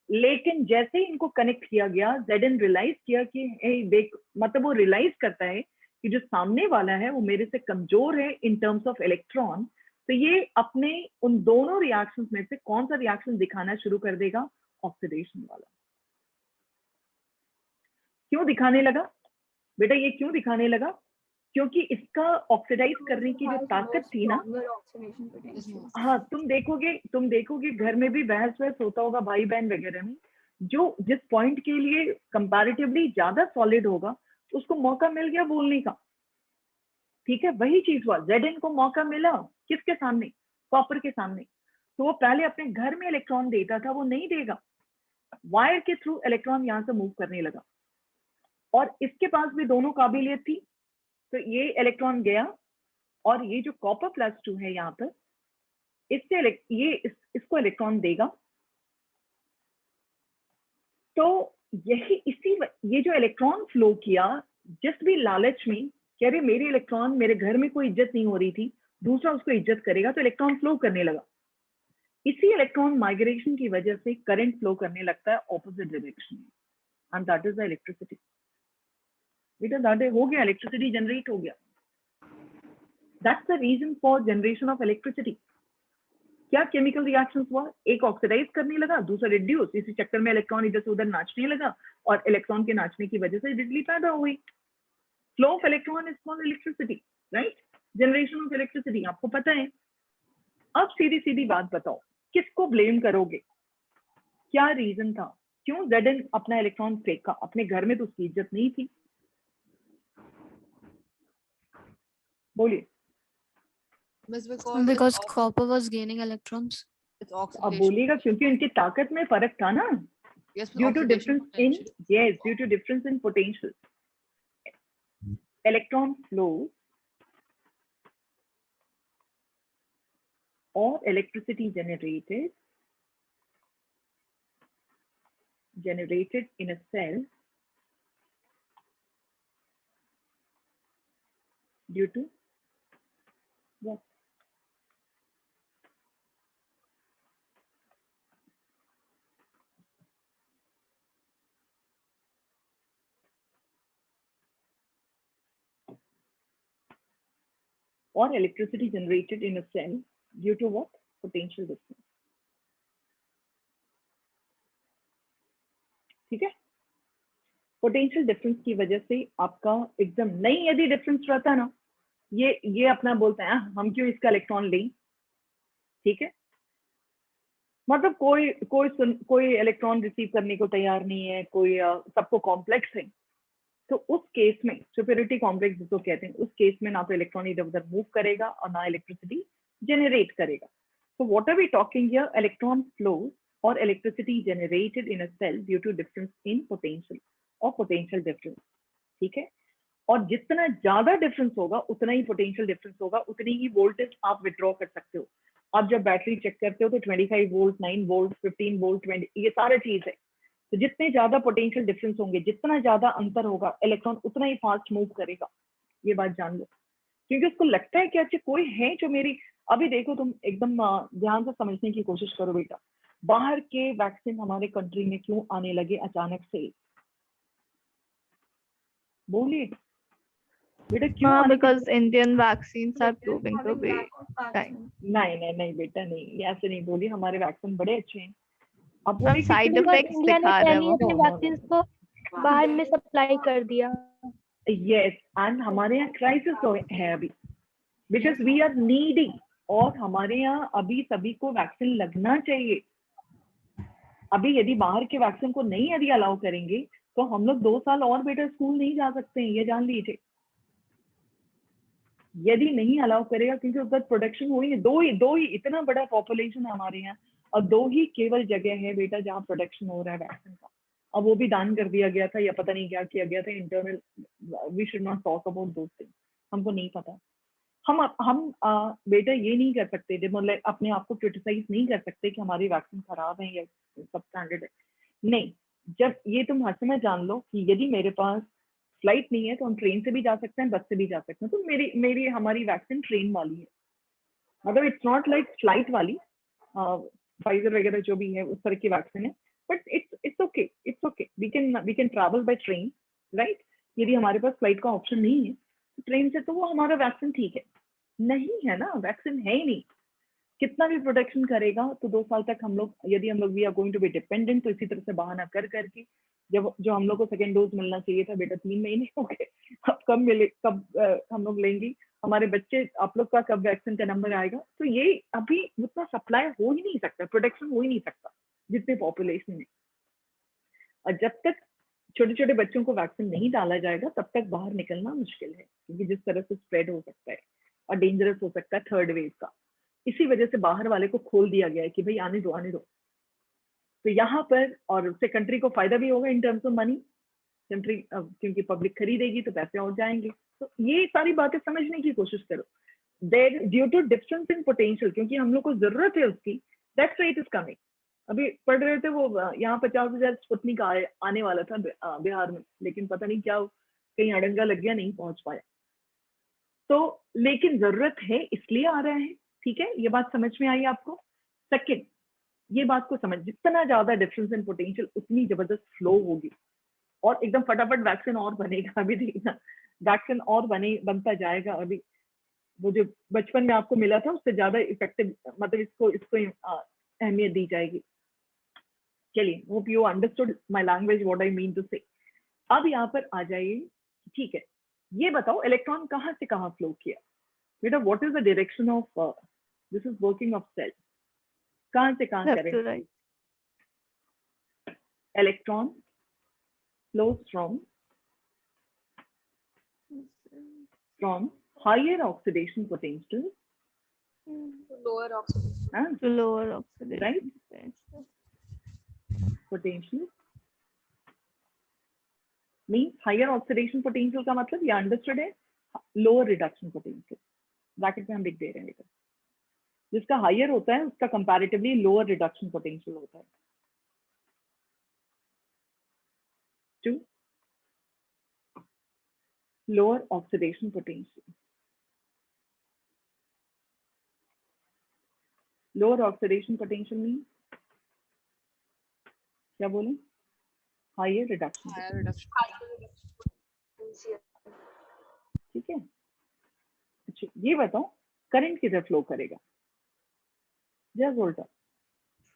लेकिन जैसे ही इनको कनेक्ट किया गया, Zn रियलाइज किया कि देख, मतलब वो रियलाइज करता है कि जो सामने वाला है वो मेरे से कमजोर है इन टर्म्स ऑफ इलेक्ट्रॉन, तो ये अपने उन दोनों रिएक्शंस में से कौन सा रिएक्शन दिखाना शुरू कर देगा? ऑक्सीडेशन वाला। क्यों दिखाने लगा बेटा? ये क्यों दिखाने लगा? क्योंकि इसका ऑक्सीडाइज करने की जो ताकत थी ना, हाँ, तुम देखोगे घर में भी बहस होता होगा भाई बहन वगैरह में, जो जिस पॉइंट के लिए कंपैरेटिवली ज्यादा सॉलिड होगा उसको मौका मिल गया बोलने का। ठीक है, वही चीज हुआ, Zn को मौका मिला किसके सामने? कॉपर के सामने। तो वो पहले अपने घर में इलेक्ट्रॉन देता था, वो नहीं देगा, वायर के थ्रू इलेक्ट्रॉन यहाँ से मूव करने लगा, और इसके पास भी दोनों काबिलियत थी। तो ये इलेक्ट्रॉन गया और ये जो कॉपर +2 है यहाँ पर, इससे इसको इलेक्ट्रॉन देगा। तो ये जो इलेक्ट्रॉन फ्लो किया, जिस भी लालच में कह रहे मेरे इलेक्ट्रॉन, मेरे घर में कोई इज्जत नहीं हो रही थी, दूसरा उसको इज्जत करेगा, तो इलेक्ट्रॉन फ्लो करने लगा। इसी इलेक्ट्रॉन माइग्रेशन की वजह से करंट फ्लो करने लगता है ऑपोजिट डायरेक्शन में, and that is the electricity. बेटा दैट हो गया, इलेक्ट्रिसिटी जनरेट हो गया। That's the reason for generation of electricity. क्या केमिकल रिएक्शंस हुआ? एक ऑक्सीडाइज करने लगा, दूसरा रिड्यूस, इसी चक्कर में इलेक्ट्रॉन इधर से उधर नाचने लगा, और इलेक्ट्रॉन के नाचने की वजह से बिजली पैदा हुई। Flow of electron is called electricity, right? Generation of electricity आपको पता है। अब सीधी सीधी बात बताओ, किसको ब्लेम करोगे? क्या रीजन था? क्यों Zn अपना इलेक्ट्रॉन फेंका? अपने घर में तो उसकी इज्जत नहीं थी। बोलिए। Because copper was gaining electrons. It's अब oxidation. बोलिएगा क्योंकि उनकी ताकत में फर्क था ना, Yes, but due to oxidation difference in potential. due to difference in potential. Electron flow or electricity generated in a cell due to what? Or electricity generated in a cell due to what? Potential difference. ठीक है, potential difference की वजह से आपका एकदम नहीं, यदि difference रहता ना, ये अपना बोलते हैं हम क्यों इसका इलेक्ट्रॉन लें, ठीक है, मतलब कोई इलेक्ट्रॉन रिसीव करने को तैयार नहीं है, कोई सबको कॉम्प्लेक्स है, तो उस केस में सुपीरियरिटी कॉम्प्लेक्स जिसको कहते हैं, उस केस में ना तो इलेक्ट्रॉन इधर उधर मूव करेगा और ना इलेक्ट्रिसिटी जनरेट करेगा। So what are we talking here? Electron flows or electricity generated in a cell due to difference in potential or potential difference, ठीक है। और जितना ज्यादा डिफरेंस होगा उतना ही पोटेंशियल डिफरेंस होगा, उतनी ही वोल्टेज आप विड्रॉ कर सकते हो। आप जब बैटरी चेक करते हो तो 25 वोल्ट, 9 वोल्ट, 15 वोल्ट, 20, ये सारा चीज है। तो जितने ज्यादा पोटेंशियल डिफरेंस होंगे, जितना ज्यादा अंतर होगा, इलेक्ट्रॉन उतना ही फास्ट मूव करेगा। ये बात जान लो, क्योंकि उसको लगता है कि अच्छा कोई है जो मेरी, अभी देखो तुम एकदम ध्यान से समझने की कोशिश करो बेटा, बाहर के वैक्सीन हमारे कंट्री में क्यों आने लगे अचानक से? बोलिए बेटा, क्यों आने? Because Indian vaccines are proving to be time. नहीं बेटा, नहीं, ऐसे नहीं बोली, हमारे वैक्सीन बड़े अच्छे हैं। अब Some side effects इंडिया ने दिखा रहे पहले हैं अपने वो। वैक्सीन को बाहर में सप्लाई कर दिया। यस, एंड हमारे यहाँ क्राइसिस है अभी, बिकॉज वी आर नीडिंग, और हमारे यहाँ अभी सभी को वैक्सीन लगना चाहिए। अभी यदि बाहर के वैक्सीन को नहीं यदि अलाउ करेंगे तो हम लोग 2 साल और बेटा स्कूल नहीं जा सकते हैं, ये जान लीजिए। यदि नहीं अलाउ करेगा, क्योंकि उसका प्रोडक्शन हो ही नहीं, दो ही इतना बड़ा पॉपुलेशन है हमारे यहाँ, और दो ही केवल जगह है बेटा जहाँ प्रोडक्शन हो रहा है वैक्सीन का। अब वो भी दान कर दिया गया था या पता नहीं क्या किया गया था, internal, we should not talk about those things, हमको नहीं पता। हम बेटा ये नहीं कर सकते, मतलब अपने आप को क्रिटिसाइज नहीं कर सकते कि हमारी वैक्सीन खराब है या सब स्टैंडर्ड है, नहीं। जब ये तुम हर समय जान लो कि यदि मेरे पास फ्लाइट नहीं है तो हम ट्रेन से भी जा सकते हैं, बस से भी जा सकते हैं, तो मेरी हमारी वैक्सीन ट्रेन वाली है, मतलब इट्स नॉट लाइक फ्लाइट वाली, फाइजर वगैरह जो भी है उस तरह की वैक्सीन है, but it's okay, we can travel by train, right. यदि हमारे पास फ्लाइट का ऑप्शन नहीं है तो ट्रेन से, तो वो हमारा वैक्सीन ठीक है। नहीं है ना, वैक्सीन है ही नहीं, कितना भी प्रोटेक्शन करेगा तो 2 साल तक हम लोग, यदि हम लोग we are going to be dependent, तो इसी तरह से बहाना कर करके, जब जो हम लोग को सेकेंड डोज मिलना चाहिए था बेटा 3 महीने हो गए, अब कब मिले, कब हम लोग लेंगे, हमारे बच्चे, आप लोग का कब वैक्सीन का नंबर आएगा, तो ये अभी उतना सप्लाई हो ही नहीं सकता, प्रोटेक्शन हो ही नहीं सकता जितने पॉपुलेशन में। और जब तक छोटे छोटे बच्चों को वैक्सीन नहीं डाला जाएगा तब तक बाहर निकलना मुश्किल है, क्योंकि जिस तरह से स्प्रेड हो सकता है और डेंजरस हो सकता है थर्ड वेव का, इसी वजह से बाहर वाले को खोल दिया गया है कि भाई आने दो आने दो। तो यहाँ पर, और उससे कंट्री को फायदा भी होगा in terms of money, country क्योंकि पब्लिक खरीदेगी तो पैसे और जाएंगे। तो ये सारी बातें समझने की कोशिश करो। There due to difference in potential, क्योंकि हम लोग को जरूरत है उसकी, that's why it is coming. अभी पढ़ रहे थे वो यहाँ 50,000 स्पुतनिक आने वाला था बिहार में, लेकिन पता नहीं क्या कहीं अड़ंगा लग गया, नहीं पहुंच पाया। तो लेकिन जरूरत है इसलिए आ रहा है, ठीक है, ये बात समझ में आई आपको। सेकंड, ये बात को समझ, जितना ज्यादा डिफरेंस इन पोटेंशियल उतनी जबरदस्त फ्लो होगी और एकदम फटाफट वैक्सीन और बनेगा। अभी देखना वैक्सीन और बनता जाएगा। अभी वो जो बचपन में आपको मिला था उससे ज्यादा इफेक्टिव, मतलब इसको अहमियत दी जाएगी। चलिए, hope you understood my language, what I mean to say. अब यहाँ पर आ जाइए, ठीक है, ये बताओ इलेक्ट्रॉन कहाँ से कहाँ फ्लो किया बेटा, what is the direction of this is working of cell, कहाँ से कहाँ Left करें? to right. Electron flows from higher oxidation potential Lower oxidation. To lower oxidation. Right. potential. potential means higher oxidation potential का मतलब ये understood है, lower reduction potential bracket में हम लिख दे रहे हैं। जिसका हायर होता है उसका कंपैरेटिवली लोअर रिडक्शन पोटेंशियल होता है। 2 lower oxidation potential. Lower oxidation potential means क्या बोले? Higher reduction. Higher reduction. ठीक है, अच्छा ये बताओ करंट किधर फ्लो करेगा? Just hold up.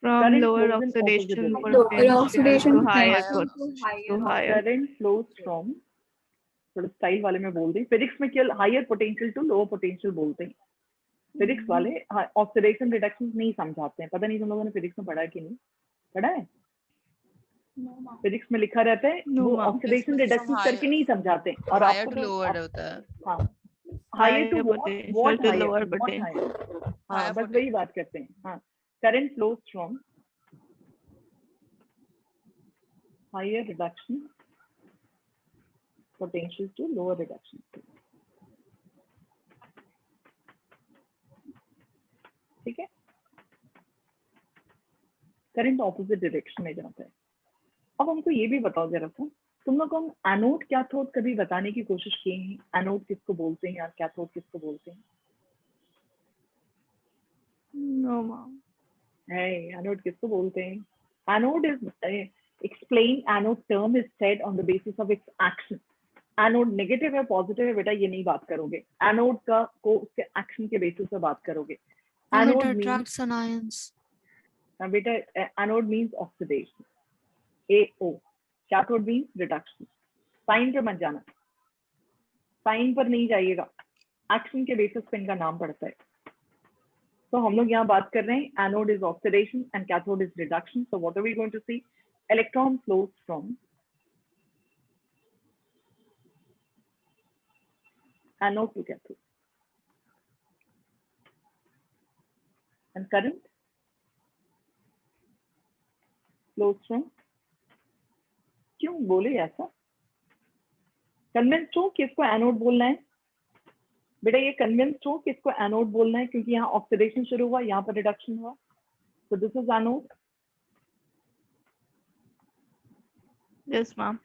From Current lower flows in opposite oxidation direction. potential oxidation to higher potential. to higher. Current flows from, थोड़ा स्टाइल वाले में बोल दें, फिजिक्स में केवल higher potential to lower potential बोलते हैं। फिजिक्स वाले ऑक्सीडेशन रिडक्शन नहीं समझाते हैं। पता नहीं तुम लोगों ने फिजिक्स में पढ़ा है कि नहीं पढ़ा है? फिजिक्स में लिखा रहता है No, वो ma'am. ऑक्सीडेशन रिडक्शन करके नहीं समझाते हैं। और Higher आपको to तो lower होता है. हाँ, higher to potential what to higher, lower what potential. Higher, हाँ Higher बस वही बात करते हैं। हाँ, current flows from higher reduction potential to lower reduction. ठीक है, करंट ऑपोजिट डायरेक्शन में जाता है। अब हमको ये भी बताओ जरा सा, तुम लोग हम एनोड कैथोड कभी बताने की कोशिश किए हैं? एनोड किसको बोलते हैं या कैथोड किसको बोलते हैं? No, ma'am. है एनोड किसको बोलते हैं? Anode is explain, anode term is said on the basis of its action. Anode negative है पॉजिटिव है बेटा ये नहीं बात करोगे, एनोड का को उसके एक्शन के बेसिस पे बात करोगे। It anode means attracts anions. बेटा anode means oxidation, AO। Cathode means reduction. Sign पे मत जाना, साइन पर नहीं जाइएगा, एक्शन के बेसिस पे इनका नाम पड़ता है। तो हम लोग यहाँ बात कर रहे हैं anode is oxidation and cathode is reduction. So what are we going to see? Electron flows from anode to cathode. and current flows from, क्यों बोले ऐसा? कन्विंस्ड हो कि इसको एनोड बोलना है बेटा, ये कन्विंस्ड हो कि इसको एनोड बोलना है क्योंकि यहाँ ऑक्सीडेशन शुरू हुआ, यहाँ पर रिडक्शन हुआ, so this is anode. Yes, ma'am.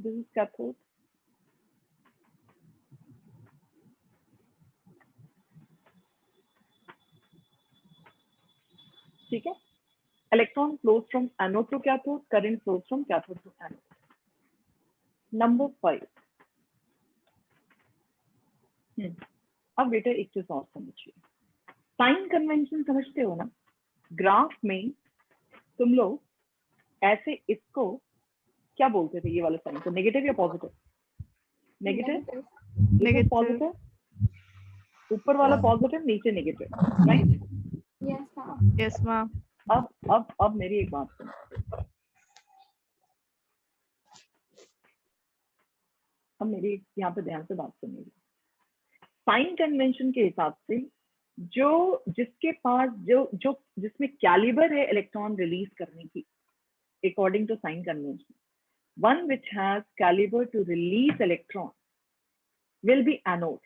This is cathode. ठीक है, electron flows from anode to cathode, current flows from cathode to anode. Number 5. अब बेटा एक चीज और समझिए, साइन कन्वेंशन समझते हो ना? ग्राफ में तुम लोग ऐसे इसको क्या बोलते थे, ये वाला साइन को नेगेटिव या पॉजिटिव? Negative, Negative. पॉजिटिव, ऊपर वाला पॉजिटिव, नीचे negative, right? Yes, ma'am. Yes, ma'am. अब मेरी एक बात सुनो, अब मेरी यहाँ पे ध्यान से बात सुनिएगा। साइन कन्वेंशन के हिसाब से जो जिसके पास जो जिसमें कैलिबर है इलेक्ट्रॉन रिलीज करने की, according to sign convention, one which has caliber to release electron will be anode,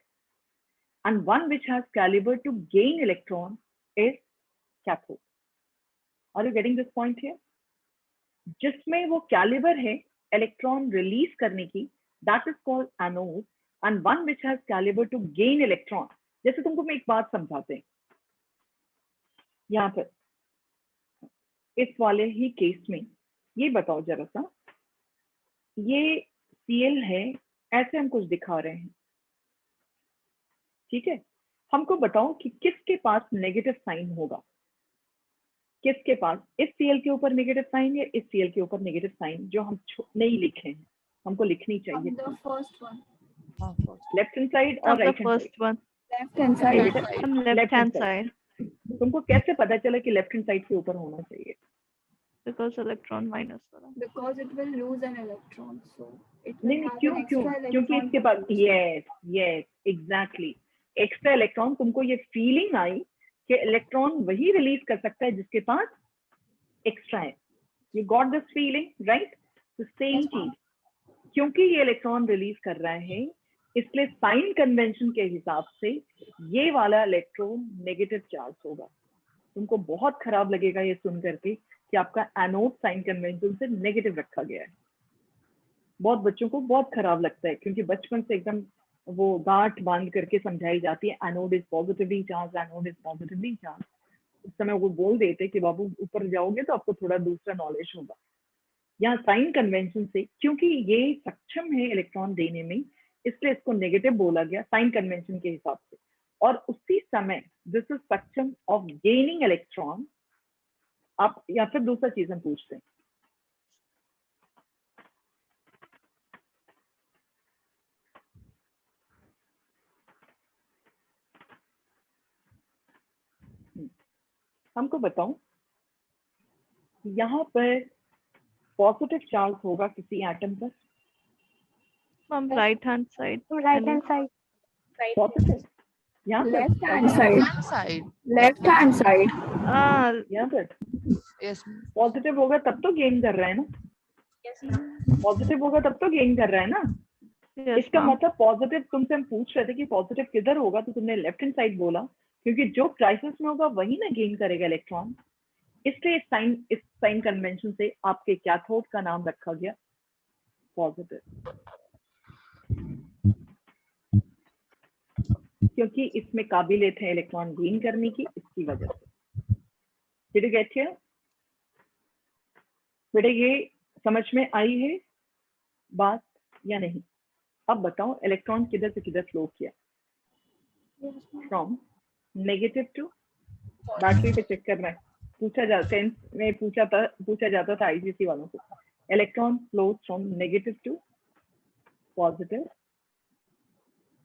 and one which has caliber to gain electron is cathode. Are you getting this point here? जिसमें वो calibre है electron release करने की, that is called anode, and one which has caliber to gain electron. जैसे तुमको मैं एक बात समझाते हैं, यहाँ पर इस वाले ही केस में ये बताओ जरा सा, ये Cl है, ऐसे हम कुछ दिखा रहे हैं, ठीक है? हमको बताओ कि किसके पास नेगेटिव साइन होगा, किसके पास इस Cl के ऊपर नेगेटिव साइन या इस Cl के ऊपर नेगेटिव साइन, जो हम नहीं लिखे हैं, हमको लिखनी चाहिए। The first one. Left hand side और The right hand first one. Left hand side? side. On left hand side. तुमको कैसे पता चला कि लेफ्ट हैंड साइड के ऊपर होना चाहिए? Because electron minus वाला. Because it will lose an electron. So it will नहीं, have क्यों an क्यों? extra क्योंकि electron इसके to pass, lose. Yes exactly, extra electron, तुमको ये फीलिंग आई कि इलेक्ट्रॉन वही रिलीज कर सकता है जिसके पास एक्स्ट्रा है। You got this feeling, right? तो सेम Yes, ma'am. चीज, क्योंकि ये इलेक्ट्रॉन रिलीज कर रहा है, इसलिए साइन कन्वेंशन के हिसाब से ये वाला इलेक्ट्रॉन नेगेटिव चार्ज होगा। तुमको बहुत खराब लगेगा ये सुन करके कि आपका एनोड साइन कन्वेंशन से नेगेटिव रखा गया है। बहुत बच्चों को बहुत खराब लगता है, क्योंकि बचपन से एकदम वो गांठ बांध करके समझाई जाती है, anode is positively charge, anode is positively charge. उस समय वो बोल देते कि बाबू ऊपर जाओगे तो आपको थोड़ा दूसरा नॉलेज होगा। यहाँ साइन कन्वेंशन से, क्योंकि ये सक्षम है इलेक्ट्रॉन देने में, इसलिए इसको नेगेटिव बोला गया साइन कन्वेंशन के हिसाब से। और उसी समय दिस इज सक्षम ऑफ गेनिंग इलेक्ट्रॉन। आप या फिर दूसरा चीज हम पूछते हैं, हमको बताओ, यहाँ पर पॉजिटिव चार्ज होगा किसी एटम पर, From right hand side. Right hand side. Positive यहाँ पर, Left hand side. Side. Left hand side. Ah, यहाँ पर Yes. पॉजिटिव होगा तब तो गेन कर रहा है ना, Yes, ma'am. पॉजिटिव होगा तब तो गेन कर रहा है ना। yes, इसका ma'am. मतलब पॉजिटिव, तुमसे हम पूछ रहे थे कि पॉजिटिव किधर होगा, तो तुमने लेफ्ट हैंड साइड बोला, क्योंकि जो क्राइसिस में होगा वही ना गेन करेगा इलेक्ट्रॉन। इसलिए इस साइन कन्वेंशन से आपके कैथोड का नाम रखा गया पॉजिटिव, क्योंकि इसमें काबिलियत है इलेक्ट्रॉन गेन करने की, इसकी वजह से। Did you get here? बेटे ये समझ में आई है बात या नहीं? अब बताओ इलेक्ट्रॉन किधर से किधर फ्लो किया? Yes, ma'am. From negative to, battery पे चेक करना है, पूछा जाता, 10th में पूछा जाता था आईजीसी वालों को। Electron flows from negative to positive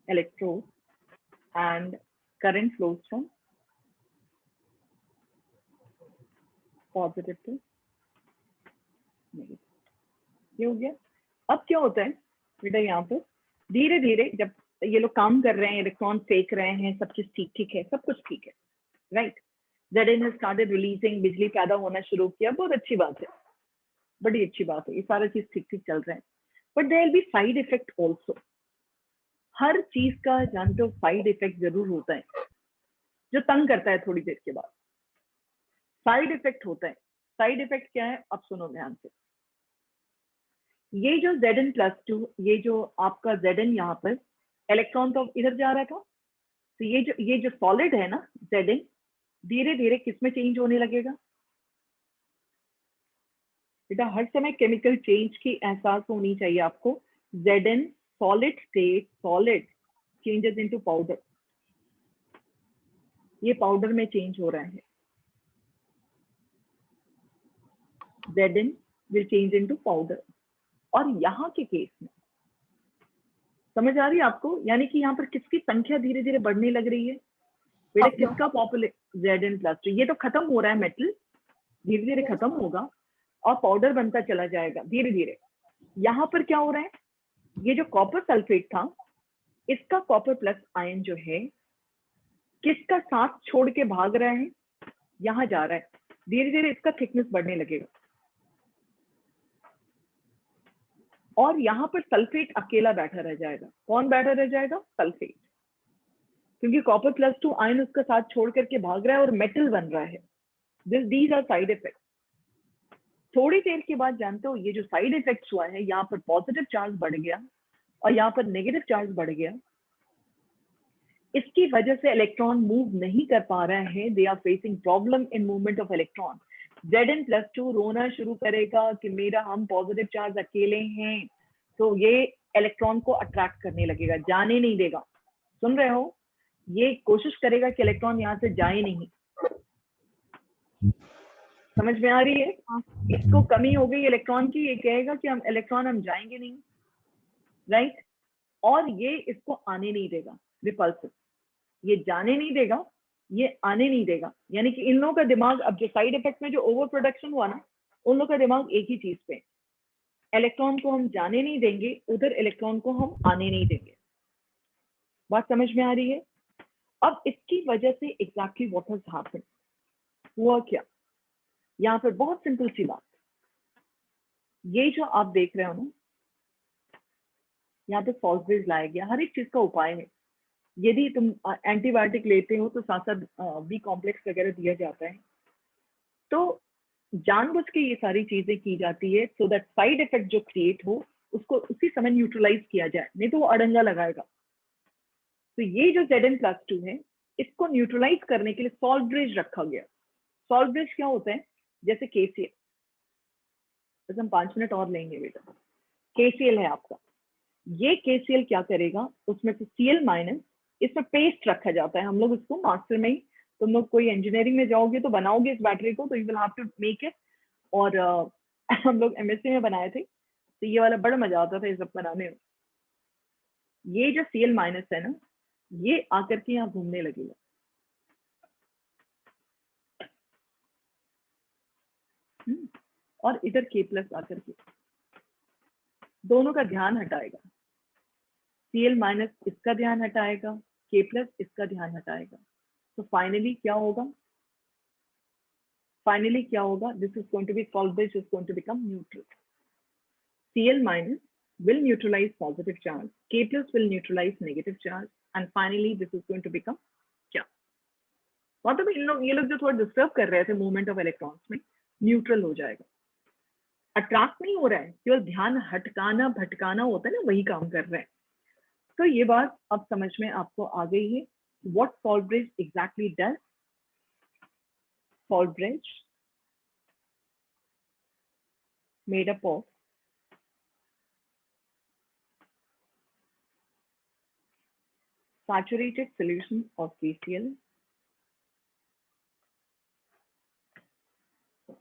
electrode and current flows from positive to negative। ये हो गया। अब क्या होता है बेटा, यहाँ पर धीरे धीरे जब ये लोग काम कर रहे हैं, इलेक्ट्रॉन फेंक रहे हैं, सब चीज ठीक ठीक है, सब कुछ ठीक है, right? Zn has started releasing, बिजली पैदा होना शुरू किया, बहुत अच्छी बात है, बड़ी अच्छी बात है, ये सारा चीज ठीक ठीक चल रहा है. But there will be side effect also. हर चीज का जानते हो साइड इफेक्ट जरूर होता है जो तंग करता है थोड़ी देर के बाद. साइड इफेक्ट होता है. साइड इफेक्ट क्या है, अब सुनो ध्यान से. ये जो Zn+2, ये जो आपका Zn यहाँ पर इलेक्ट्रॉन तो इधर जा रहा था, तो ये जो सॉलिड है ना Zn, धीरे धीरे किसमें चेंज होने लगेगा बेटा? हर समय केमिकल चेंज की एहसास होनी चाहिए आपको. Zn solid state, solid changes into powder. ये पाउडर में चेंज हो रहा है. Zn will change into powder. और यहाँ के केस में समझ आ रही है आपको, यानी कि यहाँ पर किसकी संख्या धीरे धीरे बढ़ने लग रही है बेटा? किसका पॉपुलेशन? Zn+2. ये तो खत्म हो रहा है, मेटल धीरे धीरे खत्म होगा और पाउडर बनता चला जाएगा धीरे धीरे. यहाँ पर क्या हो रहा है, ये जो कॉपर सल्फेट था, इसका कॉपर प्लस आयन जो है किसका साथ छोड़ के भाग रहा है, यहाँ जा रहा है. धीरे धीरे इसका थिकनेस बढ़ने लगेगा और यहाँ पर सल्फेट अकेला बैठा रह जाएगा. कौन बैठा रह जाएगा? सल्फेट, क्योंकि कॉपर +2 आयन उसका साथ छोड़ करके भाग रहा है और मेटल बन रहा है. These are side effect. थोड़ी देर के बाद जानते हो ये जो साइड इफेक्ट्स हुआ है, यहाँ पर पॉजिटिव चार्ज बढ़ गया और यहाँ पर नेगेटिव चार्ज बढ़ गया. इसकी वजह से इलेक्ट्रॉन मूव नहीं कर पा रहे हैं. They are facing problem in movement of electron. Zn+2 रोना शुरू करेगा कि मेरा हम पॉजिटिव चार्ज अकेले हैं, तो ये इलेक्ट्रॉन को अट्रैक्ट करने लगेगा, जाने नहीं देगा. सुन रहे हो? ये कोशिश करेगा कि इलेक्ट्रॉन यहाँ से जाए नहीं. समझ में आ रही है? इसको कमी हो गई इलेक्ट्रॉन की, ये कहेगा कि हम जाएंगे नहीं, राइट? और ये इसको आने नहीं देगा, रिपल्सिव. ये जाने नहीं देगा, ये आने नहीं देगा. यानी कि इन लोगों का दिमाग, अब जो साइड इफेक्ट में जो ओवर प्रोडक्शन हुआ ना, उन लोगों का दिमाग एक ही चीज पे, इलेक्ट्रॉन को हम जाने नहीं देंगे, उधर इलेक्ट्रॉन को हम आने नहीं देंगे. बात समझ में आ रही है? अब इसकी वजह से एग्जैक्टली व्हाट हैज हैपेंड, हुआ क्या? यहाँ पर बहुत सिंपल सी बात, ये जो आप देख रहे हो ना, यहाँ पे सॉल्वेज लाया गया. हर एक चीज का उपाय है. यदि तुम एंटीबायोटिक लेते हो तो साथ साथ बी कॉम्प्लेक्स वगैरह दिया जाता है. तो जानबूझ के ये सारी चीजें की जाती है सो दैट साइड इफेक्ट जो क्रिएट हो उसको उसी समय न्यूट्रलाइज किया जाए, नहीं तो वो अड़ंगा लगाएगा. तो ये जो Zn+2 है, इसको न्यूट्रलाइज करने के लिए सॉल्ट ब्रिज रखा गया. सॉल्ट ब्रिज क्या होता है? जैसे KCl, बस हम 5 मिनट और लेंगे बेटा. KCl है आपका. ये KCl क्या करेगा, उसमें से Cl- इसमें पेस्ट रखा जाता है. हम लोग इसको मास्टर में ही, तुम लोग कोई इंजीनियरिंग में जाओगे तो बनाओगे इस बैटरी को, तो you will have to make it. और हम लोग MSc में बनाए थे, तो ये वाला बड़ा मजा आता था ये सब बनाने में. ये जो Cl- है ना, ये आकर के यहाँ घूमने लगेगा. और इधर K+ आकर के दोनों का ध्यान हटाएगा. Cl- इसका ध्यान हटाएगा, K+ इसका ध्यान हटाएगा. तो फाइनली क्या होगा? This is going to be salt bridge is going to become neutral. Cl- will neutralize positive charge, K+ will neutralize negative charge, and finally this is going to become क्या? मतलब ये लोग जो थोड़ा डिस्टर्ब कर रहे थे मूवमेंट ऑफ इलेक्ट्रॉन्स में, न्यूट्रल हो जाएगा. अट्रैक्ट नहीं हो रहा है, केवल ध्यान हटकाना भटकाना होता है ना, वही काम कर रहे हैं. तो ये बात अब समझ में आपको आ गई है. What salt bridge exactly does? Salt bridge made up of saturated solution of KCl,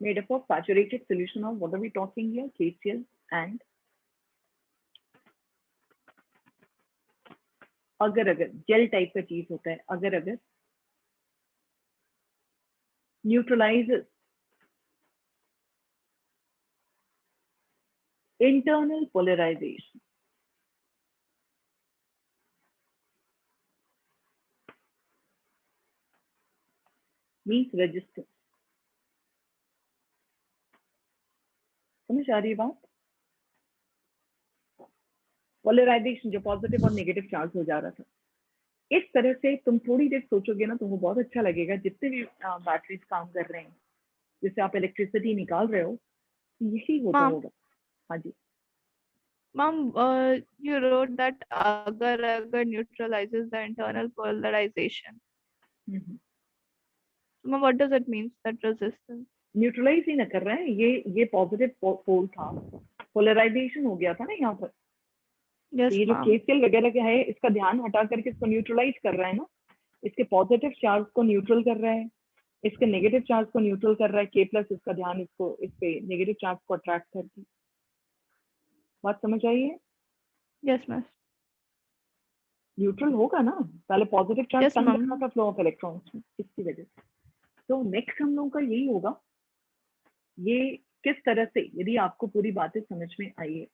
made up of saturated solution of, what are we talking here? KCl and अगर जेल टाइप का चीज होता है, अगर neutralizes internal polarization. Means resistance. समझ आ रही है बात? पोलराइजेशन, जो पॉजिटिव और नेगेटिव चार्ज हो जा रहा था, इस तरह से तुम थोड़ी देर सोचोगे ना, तुमको बहुत अच्छा लगेगा। जितने भी बैटरीज काम कर रहे हैं, जिससे आप इलेक्ट्रिसिटी निकाल रहे हो, यही होता Ma'am. होगा। हाँ जी, Ma'am, you wrote that agar neutralizes the internal polarization. Ma'am, what does it mean, that resistance? Neutralise ही ना कर रहे हैं, ये पॉजिटिव पोल था, पोलराइजेशन हो गया था ना यहाँ पर। Yes, तो ये जो ma'am. केसीएल वगैरह का है, इसका ध्यान हटा करके इसको न्यूट्रलाइज कर रहा है ना, इसके पॉजिटिव चार्ज को न्यूट्रल कर रहा है, इसके नेगेटिव चार्ज को न्यूट्रल कर रहा है। के प्लस इसका ध्यान इसको इस पे नेगेटिव चार्ज को अट्रैक्ट करके। बात समझ आई है? Yes, ma'am. न्यूट्रल होगा ना, पहले पॉजिटिव चार्ज Yes, कम ma'am. करना था फ्लो ऑफ इलेक्ट्रॉन्स में, इसकी वजह से। तो नेक्स्ट हम लोगों का यही होगा, ये किस तरह से, यदि आपको पूरी बातें समझ में आई है